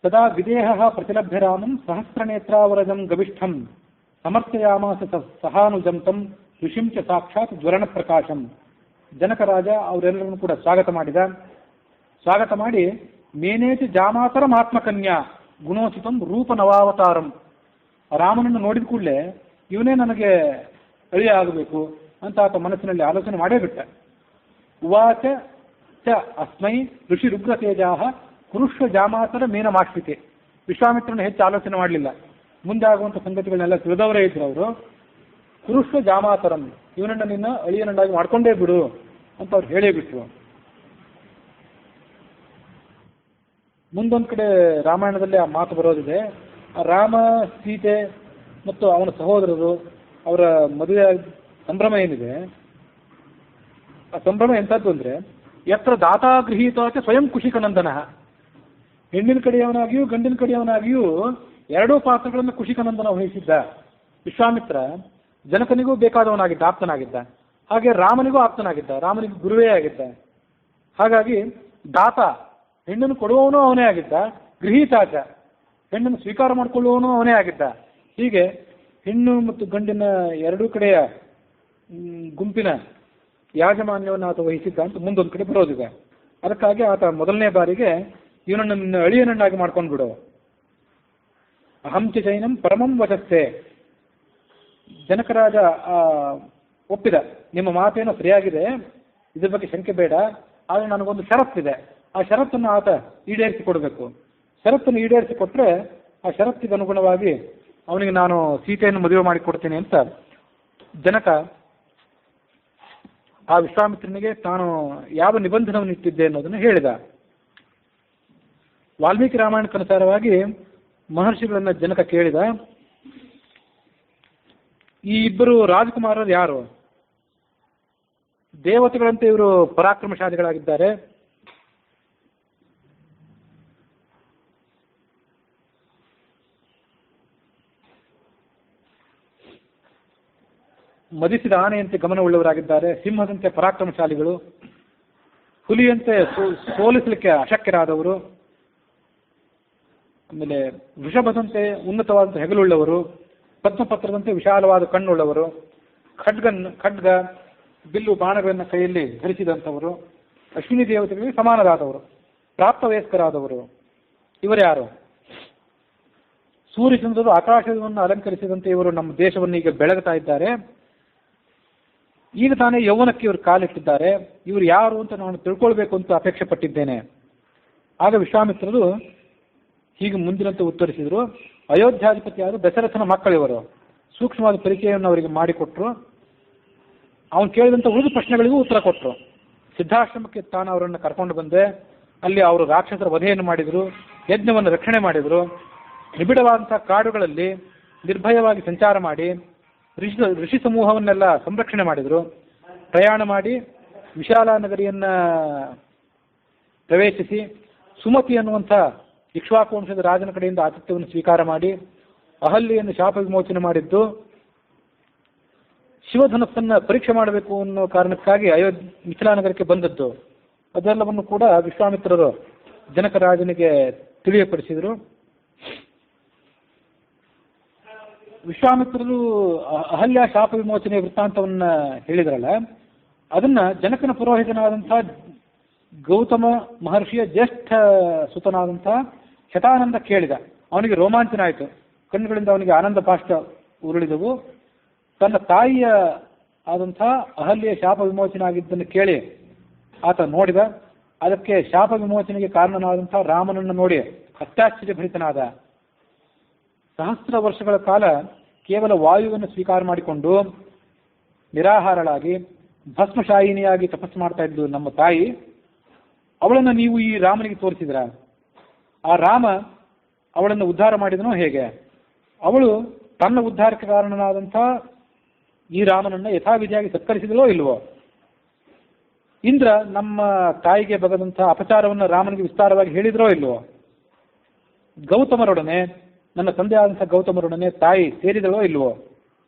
ತದಾ ವಿದೇಹ ಪ್ರತಿಲಭ್ಯ ರಾಮಂ ಸಹಸ್ರನೇತ್ರಾವರಜಂ ಗವಿಷ್ಠಂ ಸಮರ್ಥಯಾಮಾಸ ಸಹಾನುಜಂ ತಂ ಋಷಿಂಚ ಸಾಕ್ಷಾತ್ ಜ್ವರಣ ಪ್ರಕಾಶಂ. ಜನಕರಾಜ ಅವರೆಲ್ಲರನ್ನು ಕೂಡ ಸ್ವಾಗತ ಮಾಡಿದ. ಸ್ವಾಗತ ಮಾಡಿ ಮೇನೇತಿ ಜಾಮಾತರಂ ಆತ್ಮಕನ್ಯಾ ಗುಣೋಚಿತಂ ರೂಪ ನವಾವತಾರಂ, ರಾಮನನ್ನು ನೋಡಿದ ಕೂಡಲೇ ಇವನೇ ನನಗೆ ಅಳಿಯ ಆಗಬೇಕು ಅಂತ ಆತ ಮನಸ್ಸಿನಲ್ಲಿ ಆಲೋಚನೆ ಮಾಡೇ ಬಿಟ್ಟ. ಉವಾಚ ಚ ಅಸ್ಮೈ ಋಷಿ ರುಗ್ರತೇಜಾಹ ಕುರುಷ್ವ ಜಾಮಾತರ ಮೇನಮಾಶ್ರಿತೆ. ವಿಶ್ವಾಮಿತ್ರನ ಹೆಚ್ಚು ಆಲೋಚನೆ ಮಾಡಲಿಲ್ಲ, ಮುಂದೆ ಆಗುವಂಥ ಸಂಗತಿಗಳನ್ನೆಲ್ಲ ತಿಳಿದವರೇ ಇದ್ರು ಅವರು. ಕುರುಷ್ವ ಜಾಮಾತರಂ, ಇವನನ್ನು ನಿನ್ನ ಅಳಿಯನನ್ನಾಗಿ ಮಾಡ್ಕೊಂಡೇ ಬಿಡು ಅಂತ ಅವ್ರು ಹೇಳೇ ಬಿಟ್ರು. ಮುಂದೊಂದು ಕಡೆ ರಾಮಾಯಣದಲ್ಲಿ ಆ ಮಾತು ಬರೋದಿದೆ. ರಾಮ, ಸೀತೆ ಮತ್ತು ಅವನ ಸಹೋದರರು ಅವರ ಮದುವೆ ಸಂಭ್ರಮ ಏನಿದೆ, ಆ ಸಂಭ್ರಮ ಎಂಥದ್ದು ಅಂದರೆ ಯತ್ರ ದಾತಾ ಗೃಹೀತ ಸ್ವಯಂ ಕುಶಿಕನಂದನ. ಹೆಣ್ಣಿನ ಕಡೆಯವನಾಗಿಯೂ ಗಂಡಿನ ಕಡೆಯವನಾಗಿಯೂ ಎರಡೂ ಪಾತ್ರಗಳನ್ನು ಕುಶಿಕನಂದನ ವಹಿಸಿದ್ದ. ವಿಶ್ವಾಮಿತ್ರ ಜನಕನಿಗೂ ಬೇಕಾದವನಾಗಿದ್ದ, ಆಪ್ತನಾಗಿದ್ದ. ಹಾಗೆ ರಾಮನಿಗೂ ಆಪ್ತನಾಗಿದ್ದ, ರಾಮನಿಗೂ ಗುರುವೇ ಆಗಿದ್ದ. ಹಾಗಾಗಿ ದಾತ, ಹೆಣ್ಣನ್ನು ಕೊಡುವವನೂ ಅವನೇ ಆಗಿದ್ದ. ಗೃಹೀತಾಚ, ಹೆಣ್ಣನ್ನು ಸ್ವೀಕಾರ ಮಾಡಿಕೊಳ್ಳುವವನೂ ಅವನೇ ಆಗಿದ್ದ. ಹೀಗೆ ಹೆಣ್ಣು ಮತ್ತು ಗಂಡಿನ ಎರಡೂ ಕಡೆಯ ಗುಂಪಿನ ಯಾಜಮಾನ್ಯವನ್ನು ಆತ ವಹಿಸಿದ್ದ ಅಂತ ಮುಂದೊಂದು ಕಡೆ ಬರೋದಿದೆ. ಅದಕ್ಕಾಗಿ ಆತ ಮೊದಲನೇ ಬಾರಿಗೆ ಇವನನ್ನು ನಿನ್ನ ಅಳಿಯನನ್ನಾಗಿ ಮಾಡ್ಕೊಂಡು ಬಿಡು. ಅಹಂಚ ಜೈನಂ ಪರಮಂ ವಚಸ್ಸೆ. ಜನಕರಾಜ ಒಪ್ಪಿದ, ನಿಮ್ಮ ಮಾತೇನೋ ಸರಿಯಾಗಿದೆ, ಇದ್ರ ಬಗ್ಗೆ ಶಂಕೆ ಬೇಡ, ಆದರೆ ನನಗೊಂದು ಷರತ್ತಿದೆ, ಆ ಷರತ್ತನ್ನು ಆತ ಈಡೇರಿಸಿ ಕೊಡಬೇಕು. ಷರತ್ತನ್ನು ಈಡೇರಿಸಿ ಕೊಟ್ಟರೆ ಆ ಷರತ್ತಿಗೆ ಅನುಗುಣವಾಗಿ ಅವನಿಗೆ ನಾನು ಸೀತೆಯನ್ನು ಮದುವೆ ಮಾಡಿ ಕೊಡ್ತೇನೆ ಅಂತ ಜನಕ ಆ ವಿಶ್ವಾಮಿತ್ರನಿಗೆ ತಾನು ಯಾವ ನಿಬಂಧನವನ್ನು ಇಟ್ಟಿದ್ದೆ ಅನ್ನೋದನ್ನು ಹೇಳಿದ. ವಾಲ್ಮೀಕಿ ರಾಮಾಯಣಕ್ಕನುಸಾರವಾಗಿ ಮಹರ್ಷಿಗಳನ್ನ ಜನಕ ಕೇಳಿದ, ಈ ಇಬ್ಬರು ರಾಜಕುಮಾರರು ಯಾರು? ದೇವತೆಗಳಂತೆ ಇವರು ಪರಾಕ್ರಮಶಾಲಿಗಳಾಗಿದ್ದಾರೆ, ಮದಿಸಿದ ಆನೆಯಂತೆ ಗಮನವುಳ್ಳವರಾಗಿದ್ದಾರೆ, ಸಿಂಹದಂತೆ ಪರಾಕ್ರಮಶಾಲಿಗಳು, ಹುಲಿಯಂತೆ ಸೋಲಿಸಲಿಕ್ಕೆ ಅಶಕ್ಯರಾದವರು, ಆಮೇಲೆ ವೃಷಭದಂತೆ ಉನ್ನತವಾದಂಥ ಹೆಗಲುಳ್ಳವರು, ಪದ್ಮಪತ್ರದಂತೆ ವಿಶಾಲವಾದ ಕಣ್ಣುಳ್ಳವರು, ಖಡ್ಗ ಬಿಲ್ಲು ಬಾಣಗಳನ್ನು ಕೈಯಲ್ಲಿ ಧರಿಸಿದಂಥವರು, ಅಶ್ವಿನಿ ದೇವತೆಗಳಿಗೆ ಸಮಾನರಾದವರು, ಪ್ರಾಪ್ತವಯಸ್ಕರಾದವರು. ಇವರ್ಯಾರು? ಸೂರ್ಯಚಂದ್ರರು ಆಕಾಶವನ್ನು ಅಲಂಕರಿಸಿದಂತೆ ಇವರು ನಮ್ಮ ದೇಶವನ್ನು ಈಗ ಬೆಳಗ್ತಾ ಇದ್ದಾರೆ. ಈಗ ತಾನೇ ಯೌವನಕ್ಕೆ ಇವರು ಕಾಲಿಟ್ಟಿದ್ದಾರೆ. ಇವರು ಯಾರು ಅಂತ ನಾನು ತಿಳ್ಕೊಳ್ಬೇಕು ಅಂತ ಅಪೇಕ್ಷೆ ಪಟ್ಟಿದ್ದೇನೆ. ಆಗ ವಿಶ್ವಾಮಿತ್ರರು ಹೀಗೆ ಮುಂದಿನಂತೆ ಉತ್ತರಿಸಿದರು. ಅಯೋಧ್ಯಾಧಿಪತಿಯಾದ ದಶರಥನ ಮಕ್ಕಳಿವರು. ಸೂಕ್ಷ್ಮವಾದ ಪರಿಚಯವನ್ನು ಅವರಿಗೆ ಮಾಡಿಕೊಟ್ರು. ಅವನು ಕೇಳಿದಂಥ ಉಳಿದ ಪ್ರಶ್ನೆಗಳಿಗೂ ಉತ್ತರ ಕೊಟ್ಟರು. ಸಿದ್ಧಾಶ್ರಮಕ್ಕೆ ತಾನು ಅವರನ್ನು ಕರ್ಕೊಂಡು ಬಂದೆ. ಅಲ್ಲಿ ಅವರು ರಾಕ್ಷಸರ ವಧೆಯನ್ನು ಮಾಡಿದರು, ಯಜ್ಞವನ್ನು ರಕ್ಷಣೆ ಮಾಡಿದರು. ನಿಬಿಡವಾದಂಥ ಕಾಡುಗಳಲ್ಲಿ ನಿರ್ಭಯವಾಗಿ ಸಂಚಾರ ಮಾಡಿ ಋಷಿ ಸಮೂಹವನ್ನೆಲ್ಲ ಸಂರಕ್ಷಣೆ ಮಾಡಿದರು. ಪ್ರಯಾಣ ಮಾಡಿ ವಿಶಾಲ ನಗರಿಯನ್ನು ಪ್ರವೇಶಿಸಿ ಸುಮತಿ ಅನ್ನುವಂಥ ಇಕ್ಷ್ವಾಕು ವಂಶದ ರಾಜನ ಕಡೆಯಿಂದ ಆತಿಥ್ಯವನ್ನು ಸ್ವೀಕಾರ ಮಾಡಿ ಅಹಲ್ಯೆಯನ್ನು ಶಾಪ ವಿಮೋಚನೆ ಮಾಡಿದ್ದು, ಶಿವಧನಸ್ಸನ್ನು ಪರೀಕ್ಷೆ ಮಾಡಬೇಕು ಅನ್ನೋ ಕಾರಣಕ್ಕಾಗಿ ಮಿಥಿಲಾ ನಗರಕ್ಕೆ ಬಂದದ್ದು, ಅದೆಲ್ಲವನ್ನು ಕೂಡ ವಿಶ್ವಾಮಿತ್ರರು ಜನಕರಾಜನಿಗೆ ತಿಳಿಯಪಡಿಸಿದರು. ವಿಶ್ವಾಮಿತ್ರರು ಅಹಲ್ಯ ಶಾಪ ವಿಮೋಚನೆ ವೃತ್ತಾಂತವನ್ನ ಹೇಳಿದ್ರಲ್ಲ, ಅದನ್ನ ಜನಕನ ಪುರೋಹಿತನಾದಂತಹ ಗೌತಮ ಮಹರ್ಷಿಯ ಜ್ಯೇಷ್ಠ ಸುತನಾದಂತಹ ಶತಾನಂದ ಕೇಳಿದ. ಅವನಿಗೆ ರೋಮಾಂಚನ ಆಯಿತು, ಕಣ್ಣುಗಳಿಂದ ಅವನಿಗೆ ಆನಂದ ಪಾಷ್ಟ ಉರುಳಿದವು. ತನ್ನ ತಾಯಿಯ ಆದಂತಹ ಅಹಲ್ಯ ಶಾಪ ವಿಮೋಚನೆ ಆಗಿದ್ದನ್ನು ಕೇಳಿ ಆತ ನೋಡಿದ. ಅದಕ್ಕೆ ಶಾಪ ವಿಮೋಚನೆಗೆ ಕಾರಣನಾದಂತಹ ರಾಮನನ್ನು ನೋಡಿ ಅತ್ಯಾಶ್ಚರ್ಯಭರಿತನಾದ. ಸಹಸ್ರ ವರ್ಷಗಳ ಕಾಲ ಕೇವಲ ವಾಯುವನ್ನು ಸ್ವೀಕಾರ ಮಾಡಿಕೊಂಡು ನಿರಾಹಾರಳಾಗಿ ಭಸ್ಮಶಾಯಿನಿಯಾಗಿ ತಪಸ್ಸು ಮಾಡ್ತಾ ಇದ್ದು ನಮ್ಮ ತಾಯಿ, ಅವಳನ್ನು ನೀವು ಈ ರಾಮನಿಗೆ ತೋರಿಸಿದ್ರ? ಆ ರಾಮ ಅವಳನ್ನು ಉದ್ಧಾರ ಮಾಡಿದನೋ ಹೇಗೆ? ಅವಳು ತನ್ನ ಉದ್ಧಾರಕ್ಕೆ ಕಾರಣನಾದಂಥ ಈ ರಾಮನನ್ನು ಯಥಾವಿಧಿಯಾಗಿ ಸತ್ಕರಿಸಿದಳೋ ಇಲ್ವೋ? ಇಂದ್ರ ನಮ್ಮ ತಾಯಿಗೆ ಬಗದಂಥ ಅಪಚಾರವನ್ನು ರಾಮನಿಗೆ ವಿಸ್ತಾರವಾಗಿ ಹೇಳಿದ್ರೋ ಇಲ್ವೋ? ಗೌತಮರೊಡನೆ, ನನ್ನ ತಂದೆ ಆದಂಥ ಗೌತಮರೊಡನೆ ತಾಯಿ ಸೇರಿದಳೋ ಇಲ್ವೋ?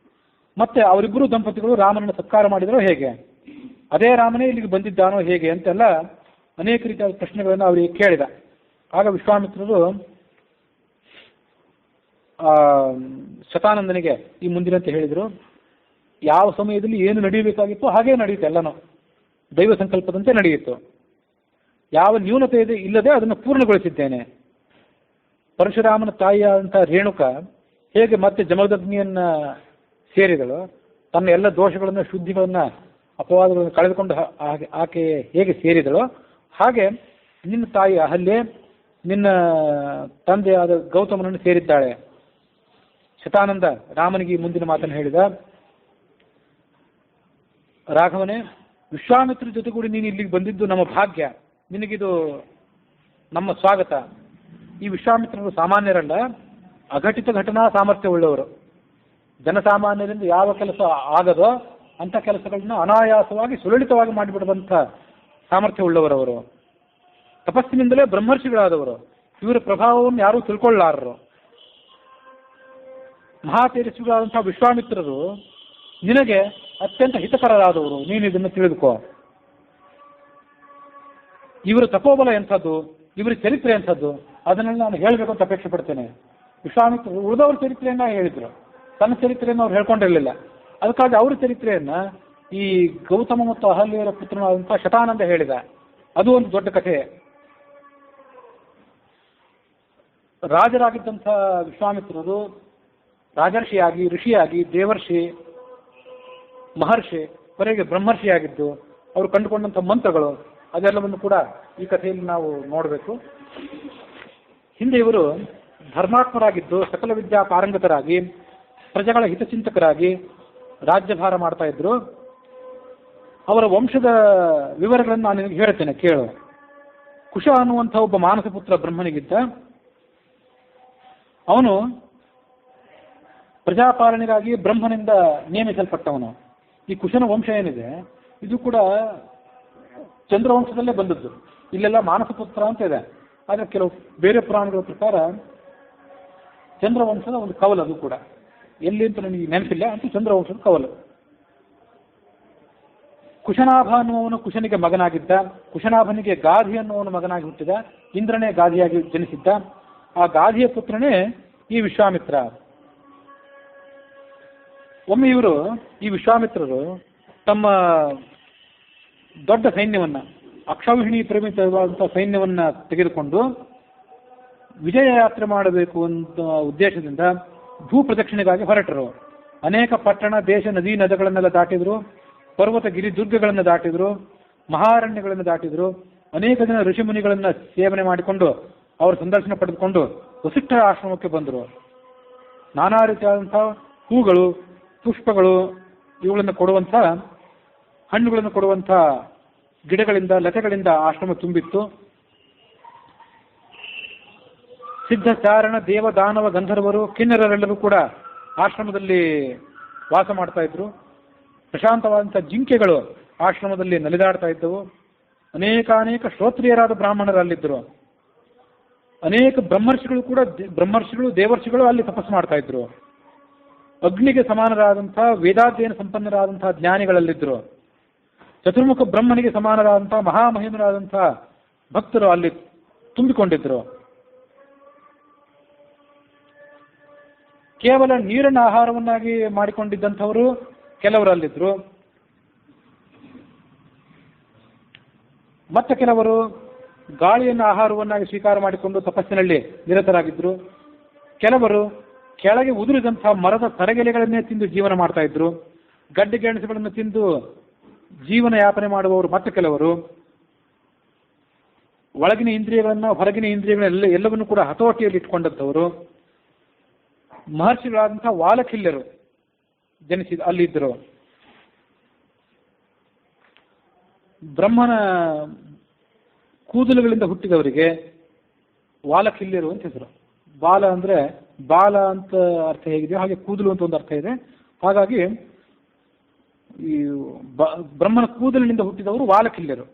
ಮತ್ತೆ ಅವರಿಬ್ಬರು ದಂಪತಿಗಳು ರಾಮನನ್ನು ಸತ್ಕಾರ ಮಾಡಿದರೋ ಹೇಗೆ? ಅದೇ ರಾಮನೇ ಇಲ್ಲಿಗೆ ಬಂದಿದ್ದಾನೋ ಹೇಗೆ ಅಂತೆಲ್ಲ ಅನೇಕ ರೀತಿಯಾದ ಪ್ರಶ್ನೆಗಳನ್ನು ಅವರಿಗೆ ಕೇಳಿದ. ಆಗ ವಿಶ್ವಾಮಿತ್ರರು ಶತಾನಂದನಿಗೆ ಈ ಮುಂದಿನಂತೆ ಹೇಳಿದರು, ಯಾವ ಸಮಯದಲ್ಲಿ ಏನು ನಡೆಯಬೇಕಾಗಿತ್ತು ಹಾಗೇ ನಡೆಯುತ್ತೆ, ಎಲ್ಲನೂ ದೈವ ಸಂಕಲ್ಪದಂತೆ ನಡೆಯಿತು. ಯಾವ ನ್ಯೂನತೆ ಇದೆ ಇಲ್ಲದೆ ಅದನ್ನು ಪೂರ್ಣಗೊಳಿಸಿದ್ದೇನೆ. ಪರಶುರಾಮನ ತಾಯಿಯಾದಂಥ ರೇಣುಕ ಹೇಗೆ ಮತ್ತೆ ಜಮದಗ್ನಿಯನ್ನ ಸೇರಿದಳು, ತನ್ನ ಎಲ್ಲ ದೋಷಗಳನ್ನು, ಶುದ್ಧಿಗಳನ್ನು, ಅಪವಾದಗಳನ್ನು ಕಳೆದುಕೊಂಡು ಆಕೆ ಹೇಗೆ ಸೇರಿದಳೋ ಹಾಗೆ ನಿನ್ನ ತಾಯಿ ಅಹಲ್ಯೆ ನಿನ್ನ ತಂದೆಯಾದ ಗೌತಮನನ್ನು ಸೇರಿದ್ದಾಳೆ. ಶತಾನಂದ ರಾಮನಿಗೆ ಮುಂದಿನ ಮಾತನ್ನು ಹೇಳಿದ, ರಾಘವನೇ, ವಿಶ್ವಾಮಿತ್ರ ಜೊತೆಗೂಡಿ ನೀನು ಇಲ್ಲಿಗೆ ಬಂದಿದ್ದು ನಮ್ಮ ಭಾಗ್ಯ, ನಿನಗಿದು ನಮ್ಮ ಸ್ವಾಗತ. ಈ ವಿಶ್ವಾಮಿತ್ರರು ಸಾಮಾನ್ಯರಲ್ಲ, ಅಘಟಿತ ಘಟನಾ ಸಾಮರ್ಥ್ಯವುಳ್ಳವರು. ಜನಸಾಮಾನ್ಯರಿಂದ ಯಾವ ಕೆಲಸ ಆಗದೋ ಅಂಥ ಕೆಲಸಗಳನ್ನ ಅನಾಯಾಸವಾಗಿ ಸುಲಲಿತವಾಗಿ ಮಾಡಿಬಿಡುವಂಥ ಸಾಮರ್ಥ್ಯವುಳ್ಳವರವರು. ತಪಸ್ಸಿನಿಂದಲೇ ಬ್ರಹ್ಮರ್ಷಿಗಳಾದವರು. ಇವರ ಪ್ರಭಾವವನ್ನು ಯಾರೂ ತಿಳ್ಕೊಳ್ಳಾರರು. ಮಹಾತೇಜಸ್ವಿಗಳಾದಂಥ ವಿಶ್ವಾಮಿತ್ರರು ನಿನಗೆ ಅತ್ಯಂತ ಹಿತಕರರಾದವರು, ನೀನು ಇದನ್ನು ತಿಳಿದುಕೋ. ಇವರ ತಪೋಬಲ ಎಂಥದ್ದು, ಇವರ ಚರಿತ್ರೆ ಎಂಥದ್ದು, ಅದನ್ನೆಲ್ಲ ನಾನು ಹೇಳಬೇಕು ಅಂತ ಅಪೇಕ್ಷೆ ಪಡ್ತೇನೆ. ವಿಶ್ವಾಮಿತ್ರರು ಉಳಿದವ್ರ ಚರಿತ್ರೆಯನ್ನ ಹೇಳಿದ್ರು, ತನ್ನ ಚರಿತ್ರೆಯನ್ನು ಅವ್ರು ಹೇಳ್ಕೊಂಡಿರಲಿಲ್ಲ. ಅದಕ್ಕಾಗಿ ಅವರ ಚರಿತ್ರೆಯನ್ನ ಈ ಗೌತಮ ಮತ್ತು ಅಹಲ್ಯರ ಪುತ್ರನಾದಂಥ ಶತಾನಂದ ಹೇಳಿದ. ಅದು ಒಂದು ದೊಡ್ಡ ಕಥೆ. ರಾಜರಾಗಿದ್ದಂಥ ವಿಶ್ವಾಮಿತ್ರರು ರಾಜರ್ಷಿಯಾಗಿ, ಋಷಿಯಾಗಿ, ದೇವರ್ಷಿ, ಮಹರ್ಷಿ, ಕೊನೆಗೆ ಬ್ರಹ್ಮರ್ಷಿಯಾಗಿದ್ದು ಅವರು ಕಂಡುಕೊಂಡಂಥ ಮಂತ್ರಗಳು ಅದೆಲ್ಲವನ್ನು ಕೂಡ ಈ ಕಥೆಯಲ್ಲಿ ನಾವು ನೋಡಬೇಕು. ಹಿಂದೆ ಇವರು ಧರ್ಮಾತ್ಮರಾಗಿದ್ದು ಸಕಲ ವಿದ್ಯಾ ಪಾರಂಗತರಾಗಿ ಪ್ರಜೆಗಳ ಹಿತಚಿಂತಕರಾಗಿ ರಾಜ್ಯಭಾರ ಮಾಡ್ತಾ ಇದ್ರು. ಅವರ ವಂಶದ ವಿವರಗಳನ್ನು ನಾನು ನಿನಗೆ ಹೇಳ್ತೇನೆ, ಕೇಳು. ಕುಶ ಅನ್ನುವಂಥ ಒಬ್ಬ ಮಾನಸ ಪುತ್ರ ಬ್ರಹ್ಮನಿಗಿದ್ದ. ಅವನು ಪ್ರಜಾಪಾಲನೆಗಾಗಿ ಬ್ರಹ್ಮನಿಂದ ನೇಮಿಸಲ್ಪಟ್ಟವನು. ಈ ಕುಶನ ವಂಶ ಏನಿದೆ ಇದು ಕೂಡ ಚಂದ್ರವಂಶದಲ್ಲೇ ಬಂದದ್ದು. ಇಲ್ಲೆಲ್ಲ ಮಾನಸ ಪುತ್ರ ಅಂತ ಇದೆ, ಆದರೆ ಕೆಲವು ಬೇರೆ ಪುರಾಣಗಳ ಪ್ರಕಾರ ಚಂದ್ರವಂಶದ ಒಂದು ಕವಲು. ಅದು ಕೂಡ ಎಲ್ಲಿ ಅಂತ ನನಗೆ ನೆನಪಿಲ್ಲ, ಅಂತೂ ಚಂದ್ರವಂಶದ ಕವಲು. ಕುಶನಾಭ ಅನ್ನುವವನು ಕುಶನಿಗೆ ಮಗನಾಗಿದ್ದ. ಕುಶನಾಭನಿಗೆ ಗಾಧಿ ಅನ್ನುವನು ಮಗನಾಗಿ ಹುಟ್ಟಿದ. ಇಂದ್ರನೇ ಗಾಧಿಯಾಗಿ ಜನಿಸಿದ್ದ. ಆ ಗಾಧಿಯ ಪುತ್ರನೇ ಈ ವಿಶ್ವಾಮಿತ್ರ. ಒಮ್ಮೆ ಈ ವಿಶ್ವಾಮಿತ್ರರು ತಮ್ಮ ದೊಡ್ಡ ಸೈನ್ಯವನ್ನ, ಅಕ್ಷೌಹಿಣಿ ಪರಿಮಿತವಾದಂತಹ ಸೈನ್ಯವನ್ನ ತೆಗೆದುಕೊಂಡು ವಿಜಯ ಯಾತ್ರೆ ಮಾಡಬೇಕು ಅಂತ ಉದ್ದೇಶದಿಂದ ಭೂ ಪ್ರದಕ್ಷಿಣೆಗಾಗಿ ಹೊರಟರು. ಅನೇಕ ಪಟ್ಟಣ, ದೇಶ, ನದಿ, ನದಿಗಳನ್ನೆಲ್ಲ ದಾಟಿದ್ರು. ಪರ್ವತ, ಗಿರಿ, ದುರ್ಗಗಳನ್ನು ದಾಟಿದ್ರು. ಮಹಾರಣ್ಯಗಳನ್ನು ದಾಟಿದ್ರು. ಅನೇಕ ಜನ ಋಷಿಮುನಿಗಳನ್ನ ಸೇವನೆ ಮಾಡಿಕೊಂಡು ಅವರ ಸಂದರ್ಶನ ಪಡೆದುಕೊಂಡು ವಸಿಷ್ಠರ ಆಶ್ರಮಕ್ಕೆ ಬಂದರು. ನಾನಾ ರೀತಿಯಾದಂಥ ಹೂಗಳು, ಪುಷ್ಪಗಳು, ಇವುಗಳನ್ನು ಕೊಡುವಂಥ, ಹಣ್ಣುಗಳನ್ನು ಕೊಡುವಂಥ ಗಿಡಗಳಿಂದ, ಲತೆಗಳಿಂದ ಆಶ್ರಮ ತುಂಬಿತ್ತು. ಸಿದ್ಧ, ಚಾರಣ, ದೇವ, ದಾನವ, ಗಂಧರ್ವರು, ಕಿನ್ನರರೆಲ್ಲರೂ ಕೂಡ ಆಶ್ರಮದಲ್ಲಿ ವಾಸ ಮಾಡ್ತಾ ಇದ್ರು. ಪ್ರಶಾಂತವಾದಂಥ ಜಿಂಕೆಗಳು ಆಶ್ರಮದಲ್ಲಿ ನಲಿದಾಡ್ತಾ ಇದ್ದವು. ಅನೇಕ ಶ್ರೋತ್ರಿಯರಾದ ಬ್ರಾಹ್ಮಣರು ಅಲ್ಲಿದ್ದರು. ಅನೇಕ ಬ್ರಹ್ಮರ್ಷಿಗಳು, ದೇವರ್ಷಿಗಳು ಅಲ್ಲಿ ತಪಸ್ಸು ಮಾಡ್ತಾ ಇದ್ರು. ಅಗ್ನಿಗೆ ಸಮಾನರಾದಂಥ, ವೇದಾಧ್ಯಯನ ಸಂಪನ್ನರಾದಂತಹ ಜ್ಞಾನಿಗಳಲ್ಲಿದ್ದರು. ಚತುರ್ಮುಖ ಬ್ರಹ್ಮನಿಗೆ ಸಮಾನರಾದಂಥ, ಮಹಾಮಹಿಮರಾದಂಥ ಭಕ್ತರು ಅಲ್ಲಿ ತುಂಬಿಕೊಂಡಿದ್ರು. ಕೇವಲ ನೀರನ್ನು ಆಹಾರವನ್ನಾಗಿ ಮಾಡಿಕೊಂಡಿದ್ದಂಥವರು ಕೆಲವರಲ್ಲಿದ್ದರು. ಮತ್ತೆ ಕೆಲವರು ಗಾಳಿಯನ್ನು ಆಹಾರವನ್ನಾಗಿ ಸ್ವೀಕಾರ ಮಾಡಿಕೊಂಡು ತಪಸ್ಸಿನಲ್ಲಿ ನಿರತರಾಗಿದ್ದರು. ಕೆಲವರು ಕೆಳಗೆ ಉದುರಿದಂತಹ ಮರದ ತರಗೆಲೆಗಳನ್ನೇ ತಿಂದು ಜೀವನ ಮಾಡ್ತಾ ಇದ್ರು. ಗಡ್ಡೆ ಗೆಣಸುಗಳನ್ನು ತಿಂದು ಜೀವನ ಯಾಪನೆ ಮಾಡುವವರು ಮತ್ತೆ ಕೆಲವರು. ಒಳಗಿನ ಇಂದ್ರಿಯಗಳನ್ನು ಹೊರಗಿನ ಇಂದ್ರಿಯಗಳನ್ನ ಎಲ್ಲವನ್ನೂ ಕೂಡ ಹತೋಟಿಯಲ್ಲಿ ಇಟ್ಕೊಂಡಂಥವರು. ಮಹರ್ಷಿಗಳಾದಂಥ ವಾಲಖಿಲ್ಯರು ಅಲ್ಲಿದ್ದರು. ಬ್ರಹ್ಮನ ಕೂದಲುಗಳಿಂದ ಹುಟ್ಟಿದವರಿಗೆ ವಾಲಖಿಲ್ಯರು ಅಂತ ಹೆಸರು. ಬಾಲ ಅಂದರೆ ಬಾಲ ಅಂತ ಅರ್ಥ ಹೇಗಿದೆಯೋ ಹಾಗೆ ಕೂದಲು ಅಂತ ಒಂದು ಅರ್ಥ ಇದೆ. ಹಾಗಾಗಿ ಈ ಬ್ರಹ್ಮನ ಕೂದಲಿನಿಂದ ಹುಟ್ಟಿದವರು ವಾಲಖಿಲ್ಯರು.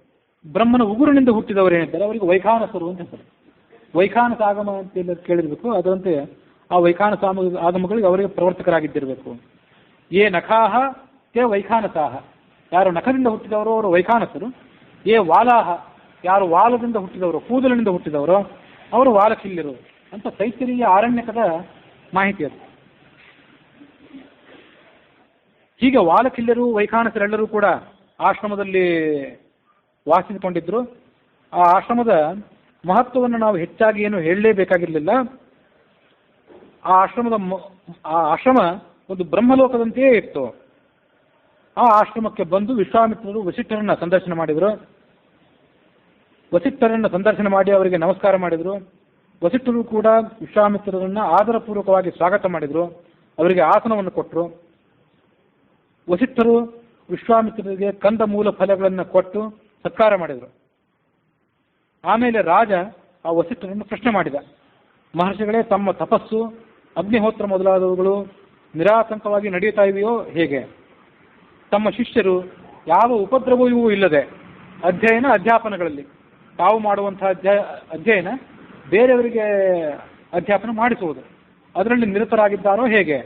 ಬ್ರಹ್ಮನ ಉಗುರಿನಿಂದ ಹುಟ್ಟಿದವರು ಏನಿದ್ದಾರೆ ಅವರಿಗೆ ವೈಖಾನಸರು ಅಂತ ಹೆಸರು. ವೈಖಾನಸ ಆಗಮ ಅಂತ ಕೇಳಿರ್ಬೇಕು. ಅದರಂತೆ ಆ ವೈಖಾನಸ ಆಗಮಗಳಿಗೆ ಅವರಿಗೆ ಪ್ರವರ್ತಕರಾಗಿದ್ದಿರಬೇಕು. ಏ ನಖಾಹ ತೇ ವೈಖಾನಸಾಹ, ಯಾರು ನಖದಿಂದ ಹುಟ್ಟಿದವರು ಅವರು ವೈಖಾನಸರು. ಏ ವಾಲಾಹ, ಯಾರು ವಾಲದಿಂದ ಹುಟ್ಟಿದವರು ಕೂದಲಿನಿಂದ ಹುಟ್ಟಿದವರು ಅವರು ವಾಲಖಿಲ್ಯರು ಅಂತ ತೈತ್ತಿರೀಯ ಆರಣ್ಯಕದ ಮಾಹಿತಿ ಅದು. ಹೀಗೆ ವಾಲಖಿಲ್ಯರು ವೈಖಾನಸರೆಲ್ಲರೂ ಕೂಡ ಆಶ್ರಮದಲ್ಲಿ ವಾಸಿಸಿಕೊಂಡಿದ್ರು. ಆ ಆಶ್ರಮದ ಮಹತ್ವವನ್ನು ನಾವು ಹೆಚ್ಚಾಗಿ ಏನು ಹೇಳಲೇಬೇಕಾಗಿರಲಿಲ್ಲ. ಆ ಆಶ್ರಮ ಒಂದು ಬ್ರಹ್ಮಲೋಕದಂತೆಯೇ ಇತ್ತು. ಆ ಆಶ್ರಮಕ್ಕೆ ಬಂದು ವಿಶ್ವಾಮಿತ್ರರು ವಸಿಷ್ಠರನ್ನ ಸಂದರ್ಶನ ಮಾಡಿದರು. ವಸಿಷ್ಠರನ್ನ ಸಂದರ್ಶನ ಮಾಡಿ ಅವರಿಗೆ ನಮಸ್ಕಾರ ಮಾಡಿದರು. ವಸಿಷ್ಠರು ಕೂಡ ವಿಶ್ವಾಮಿತ್ರರನ್ನ ಆದರಪೂರ್ವಕವಾಗಿ ಸ್ವಾಗತ ಮಾಡಿದರು. ಅವರಿಗೆ ಆಸನವನ್ನು ಕೊಟ್ಟರು. ವಸಿಷ್ಠರು ವಿಶ್ವಾಮಿತ್ರರಿಗೆ ಕಂದ ಮೂಲ ಫಲಗಳನ್ನು ಕೊಟ್ಟು ಸತ್ಕಾರ ಮಾಡಿದರು. ಆಮೇಲೆ ರಾಜ ಆ ವಸಿಷ್ಠರನ್ನು ಪ್ರಶ್ನೆ ಮಾಡಿದ, ಮಹರ್ಷಿಗಳೇ, ತಮ್ಮ ತಪಸ್ಸು ಅಗ್ನಿಹೋತ್ರ ಮೊದಲಾದವುಗಳು ನಿರಾತಂಕವಾಗಿ ನಡೆಯುತ್ತಾ ಇವೆಯೋ ಹೇಗೆ? ತಮ್ಮ ಶಿಷ್ಯರು ಯಾವ ಉಪದ್ರವವೂ ಇಲ್ಲದೆ ಅಧ್ಯಯನ ಅಧ್ಯಾಪನಗಳಲ್ಲಿ ತಾವು ಮಾಡುವಂತಹ ಅಧ್ಯಯನ ಬೇರೆಯವರಿಗೆ ಅಧ್ಯಾಪನ ಮಾಡಿಸುವುದು ಅದರಲ್ಲಿ ನಿರತರಾಗಿದ್ದಾರೋ ಹೇಗೆ?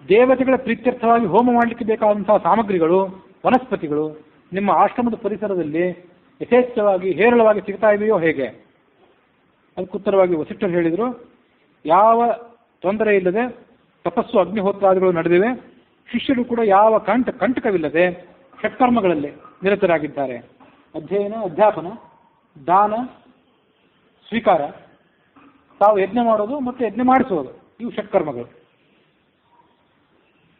ದೇವತೆಗಳ ಪ್ರೀತ್ಯರ್ಥವಾಗಿ ಹೋಮ ಮಾಡಲಿಕ್ಕೆ ಬೇಕಾದಂತಹ ಸಾಮಗ್ರಿಗಳು ವನಸ್ಪತಿಗಳು ನಿಮ್ಮ ಆಶ್ರಮದ ಪರಿಸರದಲ್ಲಿ ಯಥೇಚ್ಛವಾಗಿ ಹೇರಳವಾಗಿ ಸಿಗ್ತಾ ಇವೆಯೋ ಹೇಗೆ? ಅದಕ್ಕುತ್ತರವಾಗಿ ವಸಿಷ್ಠರು ಹೇಳಿದರು, ಯಾವ ತೊಂದರೆ ಇಲ್ಲದೆ ತಪಸ್ಸು ಅಗ್ನಿಹೋತ್ರಾದಿಗಳು ನಡೆದಿವೆ. ಶಿಷ್ಯರು ಕೂಡ ಯಾವ ಕಂಟಕವಿಲ್ಲದೆ ಷಟ್ಕರ್ಮಗಳಲ್ಲಿ ನಿರತರಾಗಿದ್ದಾರೆ. ಅಧ್ಯಯನ, ಅಧ್ಯಾಪನ, ದಾನ, ಸ್ವೀಕಾರ, ತಾವು ಯಜ್ಞ ಮಾಡೋದು ಮತ್ತು ಯಜ್ಞ ಮಾಡಿಸೋದು, ಇವು ಷಟ್ಕರ್ಮಗಳು.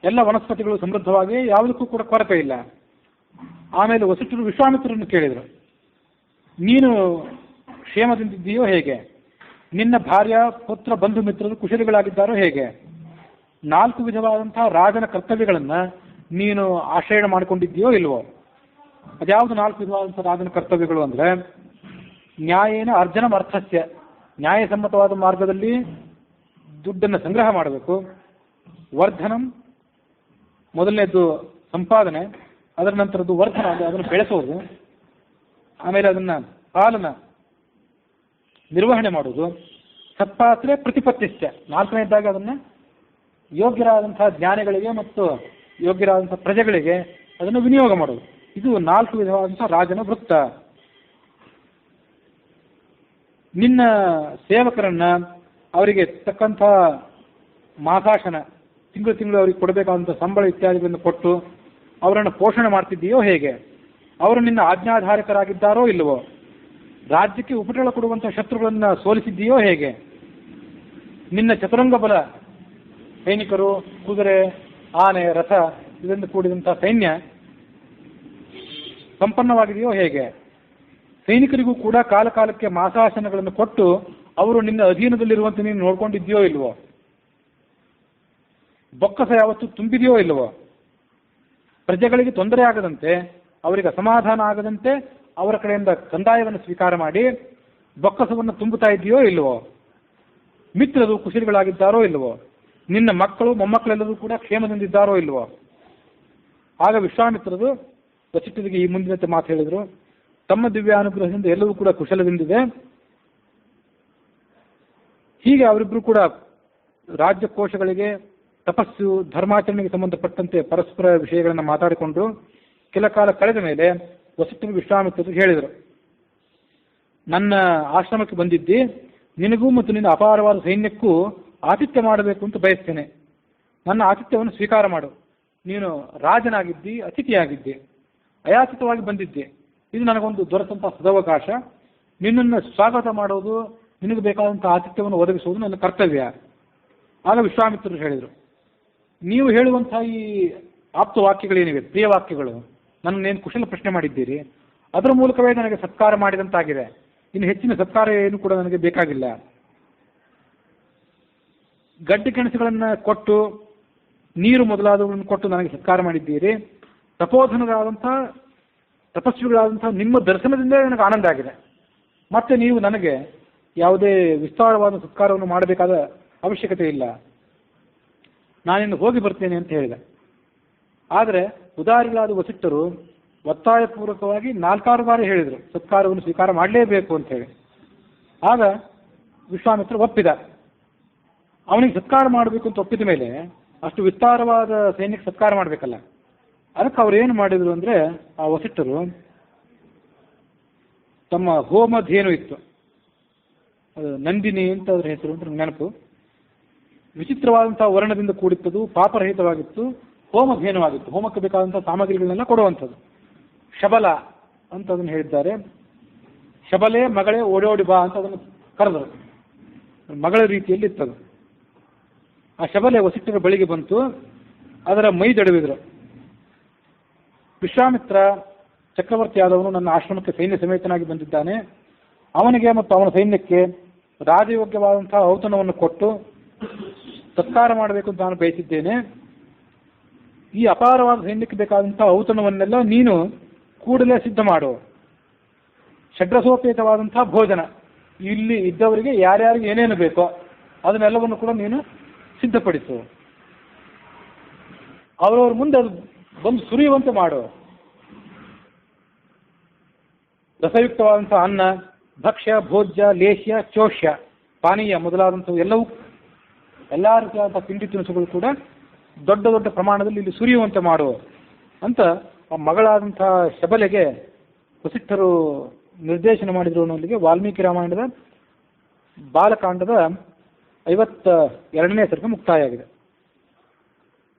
ಎಲ್ಲ ವನಸ್ಪತಿಗಳು ಸಮೃದ್ಧವಾಗಿ ಯಾವುದಕ್ಕೂ ಕೂಡ ಕೊರತೆ ಇಲ್ಲ. ಆಮೇಲೆ ವಸಿಷ್ಠರು ವಿಶ್ವಾಮಿತ್ರರನ್ನು ಕೇಳಿದರು, ನೀನು ಕ್ಷೇಮದಿಂದಿದ್ದೀಯೋ ಹೇಗೆ? ನಿನ್ನ ಭಾರ್ಯ, ಪುತ್ರ, ಬಂಧು ಮಿತ್ರರು ಕುಶಲಿಗಳಾಗಿದ್ದಾರೋ ಹೇಗೆ? 4 ವಿಧವಾದಂತಹ ರಾಜನ ಕರ್ತವ್ಯಗಳನ್ನು ನೀನು ಆಶ್ರಯಣ ಮಾಡಿಕೊಂಡಿದ್ದೀಯೋ ಇಲ್ವೋ? ಅದ್ಯಾವುದು 4 ವಿಧವಾದಂತಹ ರಾಜನ ಕರ್ತವ್ಯಗಳು ಅಂದರೆ, ನ್ಯಾಯೇನ ಅರ್ಜನಂ ಅರ್ಥಸ್ಯ, ನ್ಯಾಯಸಮ್ಮತವಾದ ಮಾರ್ಗದಲ್ಲಿ ದುಡ್ಡನ್ನು ಸಂಗ್ರಹ ಮಾಡಬೇಕು. ವರ್ಧನಂ, ಮೊದಲನೇದು ಸಂಪಾದನೆ, ಅದರ ನಂತರದ್ದು ವರ್ಧನ, ಅದನ್ನು ಬೆಳೆಸೋದು. ಆಮೇಲೆ ಅದನ್ನು ಪಾಲನ ನಿರ್ವಹಣೆ ಮಾಡುವುದು. ಸತ್ಪಾತ್ರೆ ಪ್ರತಿಪತ್ತಿಶ್ಚ, 4ನೇದಾಗಿ ಅದನ್ನು ಯೋಗ್ಯರಾದಂತಹ ಜ್ಞಾನಿಗಳಿಗೆ ಮತ್ತು ಯೋಗ್ಯರಾದಂತಹ ಪ್ರಜೆಗಳಿಗೆ ಅದನ್ನು ವಿನಿಯೋಗ ಮಾಡೋದು. ಇದು 4 ವಿಧವಾದಂತಹ ರಾಜನ ವೃತ್ತ. ನಿನ್ನ ಸೇವಕರನ್ನ ಅವರಿಗೆ ತಕ್ಕಂಥ ಮಾಸಾಶನ, ತಿಂಗಳು ಅವರಿಗೆ ಕೊಡಬೇಕಾದಂಥ ಸಂಬಳ ಇತ್ಯಾದಿಗಳನ್ನು ಕೊಟ್ಟು ಅವರನ್ನು ಪೋಷಣೆ ಮಾಡ್ತಿದ್ದೀಯೋ ಹೇಗೆ? ಅವರು ನಿನ್ನ ಆಜ್ಞಾಧಾರಕರಾಗಿದ್ದಾರೋ ಇಲ್ಲವೋ? ರಾಜ್ಯಕ್ಕೆ ಉಪಟಳ ಕೊಡುವಂಥ ಶತ್ರುಗಳನ್ನು ಸೋಲಿಸಿದ್ದೀಯೋ ಹೇಗೆ? ನಿನ್ನ ಚತುರಂಗ ಬಲ, ಸೈನಿಕರು, ಕುದುರೆ, ಆನೆ, ರಥ ಇದರಿಂದ ಕೂಡಿದಂಥ ಸೈನ್ಯ ಸಂಪನ್ನವಾಗಿದೆಯೋ ಹೇಗೆ? ಸೈನಿಕರಿಗೂ ಕೂಡ ಕಾಲಕಾಲಕ್ಕೆ ಮಾಸಾಸನಗಳನ್ನು ಕೊಟ್ಟು ಅವರು ನಿನ್ನ ಅಧೀನದಲ್ಲಿರುವಂತೆ ನೀನು ನೋಡ್ಕೊಂಡಿದ್ದೀಯೋ ಇಲ್ವೋ? ಬೊಕ್ಕಸ ಯಾವತ್ತು ತುಂಬಿದೆಯೋ ಇಲ್ಲವೋ? ಪ್ರಜೆಗಳಿಗೆ ತೊಂದರೆ ಆಗದಂತೆ, ಅವರಿಗೆ ಅಸಮಾಧಾನ ಆಗದಂತೆ ಅವರ ಕಡೆಯಿಂದ ಕಂದಾಯವನ್ನು ಸ್ವೀಕಾರ ಮಾಡಿ ಬೊಕ್ಕಸವನ್ನು ತುಂಬುತ್ತಾ ಇದೆಯೋ ಇಲ್ಲವೋ? ಮಿತ್ರರು ಕುಶಲಿಗಳಾಗಿದ್ದಾರೋ ಇಲ್ಲವೋ? ನಿನ್ನ ಮಕ್ಕಳು ಮೊಮ್ಮಕ್ಕಳೆಲ್ಲರೂ ಕೂಡ ಕ್ಷೇಮದಿಂದಿದ್ದಾರೋ ಇಲ್ಲವೋ? ಆಗ ವಿಶ್ವಾಮಿತ್ರರು ವಸಿಷ್ಠರಿಗೆ ಈ ಮುಂದಿನಂತೆ ಮಾತು ಹೇಳಿದರು, ತಮ್ಮ ದಿವ್ಯಾನುಗ್ರಹದಿಂದ ಎಲ್ಲವೂ ಕೂಡ ಕುಶಲದಿಂದಿದೆ. ಹೀಗೆ ಅವರಿಬ್ಬರು ಕೂಡ ರಾಜ್ಯಕೋಶಗಳಿಗೆ, ತಪಸ್ಸು, ಧರ್ಮಾಚರಣೆಗೆ ಸಂಬಂಧಪಟ್ಟಂತೆ ಪರಸ್ಪರ ವಿಷಯಗಳನ್ನು ಮಾತಾಡಿಕೊಂಡ್ರು. ಕೆಲ ಕಾಲ ಕಳೆದ ಮೇಲೆ ವಸಿಷ್ಠರು ವಿಶ್ವಾಮಿತ್ರರು ಹೇಳಿದರು, ನನ್ನ ಆಶ್ರಮಕ್ಕೆ ಬಂದಿದ್ದಿ, ನಿನಗೂ ಮತ್ತು ನಿನ್ನ ಅಪಾರವಾದ ಸೈನ್ಯಕ್ಕೂ ಆತಿಥ್ಯ ಮಾಡಬೇಕು ಅಂತ ಬಯಸ್ತೇನೆ. ನನ್ನ ಆತಿಥ್ಯವನ್ನು ಸ್ವೀಕಾರ ಮಾಡು. ನೀನು ರಾಜನಾಗಿದ್ದಿ, ಅತಿಥಿಯಾಗಿದ್ದಿ, ಅಯಾಚಿತವಾಗಿ ಬಂದಿದ್ದೆ. ಇದು ನನಗೊಂದು ದೊರೆತಂಥ ಸದವಕಾಶ. ನಿನ್ನನ್ನು ಸ್ವಾಗತ ಮಾಡೋದು, ನಿನಗೆ ಬೇಕಾದಂಥ ಆತಿಥ್ಯವನ್ನು ಒದಗಿಸುವುದು ನನ್ನ ಕರ್ತವ್ಯ. ಆಗ ವಿಶ್ವಾಮಿತ್ರರು ಹೇಳಿದರು, ನೀವು ಹೇಳುವಂಥ ಈ ಆಪ್ತ ವಾಕ್ಯಗಳೇನಿವೆ, ಪ್ರಿಯ ವಾಕ್ಯಗಳು, ನನ್ನನ್ನೇನು ಕುಶಲ ಪ್ರಶ್ನೆ ಮಾಡಿದ್ದೀರಿ, ಅದರ ಮೂಲಕವೇ ನನಗೆ ಸತ್ಕಾರ ಮಾಡಿದಂತಾಗಿದೆ. ಇನ್ನು ಹೆಚ್ಚಿನ ಸತ್ಕಾರ ಏನು ಕೂಡ ನನಗೆ ಬೇಕಾಗಿಲ್ಲ. ಗಡ್ಡೆ ಗೆಣಸುಗಳನ್ನು ಕೊಟ್ಟು, ನೀರು ಮೊದಲಾದವುಗಳನ್ನು ಕೊಟ್ಟು ನನಗೆ ಸತ್ಕಾರ ಮಾಡಿದ್ದೀರಿ. ತಪೋಧನರಾದಂಥ ತಪಸ್ವಿಗಳಾದಂಥ ನಿಮ್ಮ ದರ್ಶನದಿಂದ ನನಗೆ ಆನಂದ ಆಗಿದೆ. ಮತ್ತೆ ನೀವು ನನಗೆ ಯಾವುದೇ ವಿಸ್ತಾರವಾದ ಸತ್ಕಾರವನ್ನು ಮಾಡಬೇಕಾದ ಅವಶ್ಯಕತೆ ಇಲ್ಲ. ನಾನಿನ್ನು ಹೋಗಿ ಬರ್ತೇನೆ ಅಂತ ಹೇಳಿದೆ. ಆದರೆ ಉದಾರಿಗಳಾದ ವಸಿಷ್ಠರು ಒತ್ತಾಯಪೂರ್ವಕವಾಗಿ 4 ಬಾರಿ ಹೇಳಿದರು ಸತ್ಕಾರವನ್ನು ಸ್ವೀಕಾರ ಮಾಡಲೇಬೇಕು ಅಂತ ಹೇಳಿ. ಆಗ ವಿಶ್ವಾಮಿತ್ರ ಒಪ್ಪಿದ. ಅವನಿಗೆ ಸತ್ಕಾರ ಮಾಡಬೇಕು ಅಂತ ಒಪ್ಪಿದ ಮೇಲೆ ಅಷ್ಟು ವಿಸ್ತಾರವಾದ ಸೈನ್ಯಕ್ಕೆ ಸತ್ಕಾರ ಮಾಡಬೇಕಲ್ಲ. ಅದಕ್ಕೆ ಅವ್ರು ಏನು ಮಾಡಿದರು ಅಂದರೆ, ಆ ವಸಿಷ್ಠರು ತಮ್ಮ ಹೋಮಧೇನು ಇತ್ತು, ಅದು ನಂದಿನಿ ಅಂತ ಅದ್ರ ಹೆಸರು ಅಂತ ನೆನಪು, ವಿಚಿತ್ರವಾದಂತಹ ವರ್ಣದಿಂದ ಕೂಡಿತ್ತದು, ಪಾಪರಹಿತವಾಗಿತ್ತು, ಹೋಮಧೇನುವಾಗಿತ್ತು, ಹೋಮಕ್ಕೆ ಬೇಕಾದಂತಹ ಸಾಮಗ್ರಿಗಳನ್ನೆಲ್ಲ ಕೊಡುವಂಥದ್ದು. ಶಬಲ ಅಂತ ಅದನ್ನು ಹೇಳಿದ್ದಾರೆ. ಶಬಲೆ ಮಗಳೇ ಓಡೋಡಿ ಬಾ ಅಂತ ಅದನ್ನು ಕರೆದರು. ಮಗಳ ರೀತಿಯಲ್ಲಿ ಇತ್ತದು. ಆ ಶಬಲೆ ವಸಿಷ್ಠರ ಬಳಿಗೆ ಬಂತು, ಅದರ ಮೈ ದಡವಿದ್ರು. ವಿಶ್ವಾಮಿತ್ರ ಚಕ್ರವರ್ತಿಯಾದವನು ನನ್ನ ಆಶ್ರಮಕ್ಕೆ ಸೈನ್ಯ ಸಮೇತನಾಗಿ ಬಂದಿದ್ದಾನೆ. ಅವನಿಗೆ ಮತ್ತು ಅವನ ಸೈನ್ಯಕ್ಕೆ ರಾಜಯೋಗ್ಯವಾದಂತಹ ಔತಣವನ್ನು ಕೊಟ್ಟು ಸತ್ಕಾರ ಮಾಡಬೇಕು ಅಂತ ನಾನು ಬಯಸಿದ್ದೇನೆ. ಈ ಅಪಾರವಾದ ಸೈನ್ಯಕ್ಕೆ ಬೇಕಾದಂತಹ ಔತಣವನ್ನೆಲ್ಲ ನೀನು ಕೂಡಲೇ ಸಿದ್ಧ ಮಾಡು. ಷಡ್ರಸೋಪೇತವಾದಂತಹ ಭೋಜನ, ಇಲ್ಲಿ ಇದ್ದವರಿಗೆ ಯಾರ್ಯಾರಿಗೆ ಏನೇನು ಬೇಕೋ ಅದನ್ನೆಲ್ಲವನ್ನು ಕೂಡ ನೀನು ಸಿದ್ಧಪಡಿಸು. ಅವರವ್ರ ಮುಂದೆ ಅದು ಬಂದು ಸುರಿಯುವಂತೆ ಮಾಡು. ರಸಯುಕ್ತವಾದಂಥ ಅನ್ನ, ಭಕ್ಷ್ಯ, ಭೋಜ್ಯ, ಲೇಹ್ಯ, ಚೋಷ್ಯ, ಪಾನೀಯ ಮೊದಲಾದಂಥವು ಎಲ್ಲವೂ, ಎಲ್ಲ ರೀತಿಯಾದಂಥ ತಿಂಡಿ ತಿನಿಸುಗಳು ಕೂಡ ದೊಡ್ಡ ದೊಡ್ಡ ಪ್ರಮಾಣದಲ್ಲಿ ಇಲ್ಲಿ ಸುರಿಯುವಂತೆ ಮಾಡು ಅಂತ ಆ ಮಗಳಾದಂಥ ಶಬಲೆಗೆ ವಸಿಷ್ಠರು ನಿರ್ದೇಶನ ಮಾಡಿದ್ರು ಅನ್ನೋಲ್ಲಿಗೆ ವಾಲ್ಮೀಕಿ ರಾಮಾಯಣದ ಬಾಲಕಾಂಡದ 52ನೇ ಸರ್ಗ ಮುಕ್ತಾಯ ಆಗಿದೆ.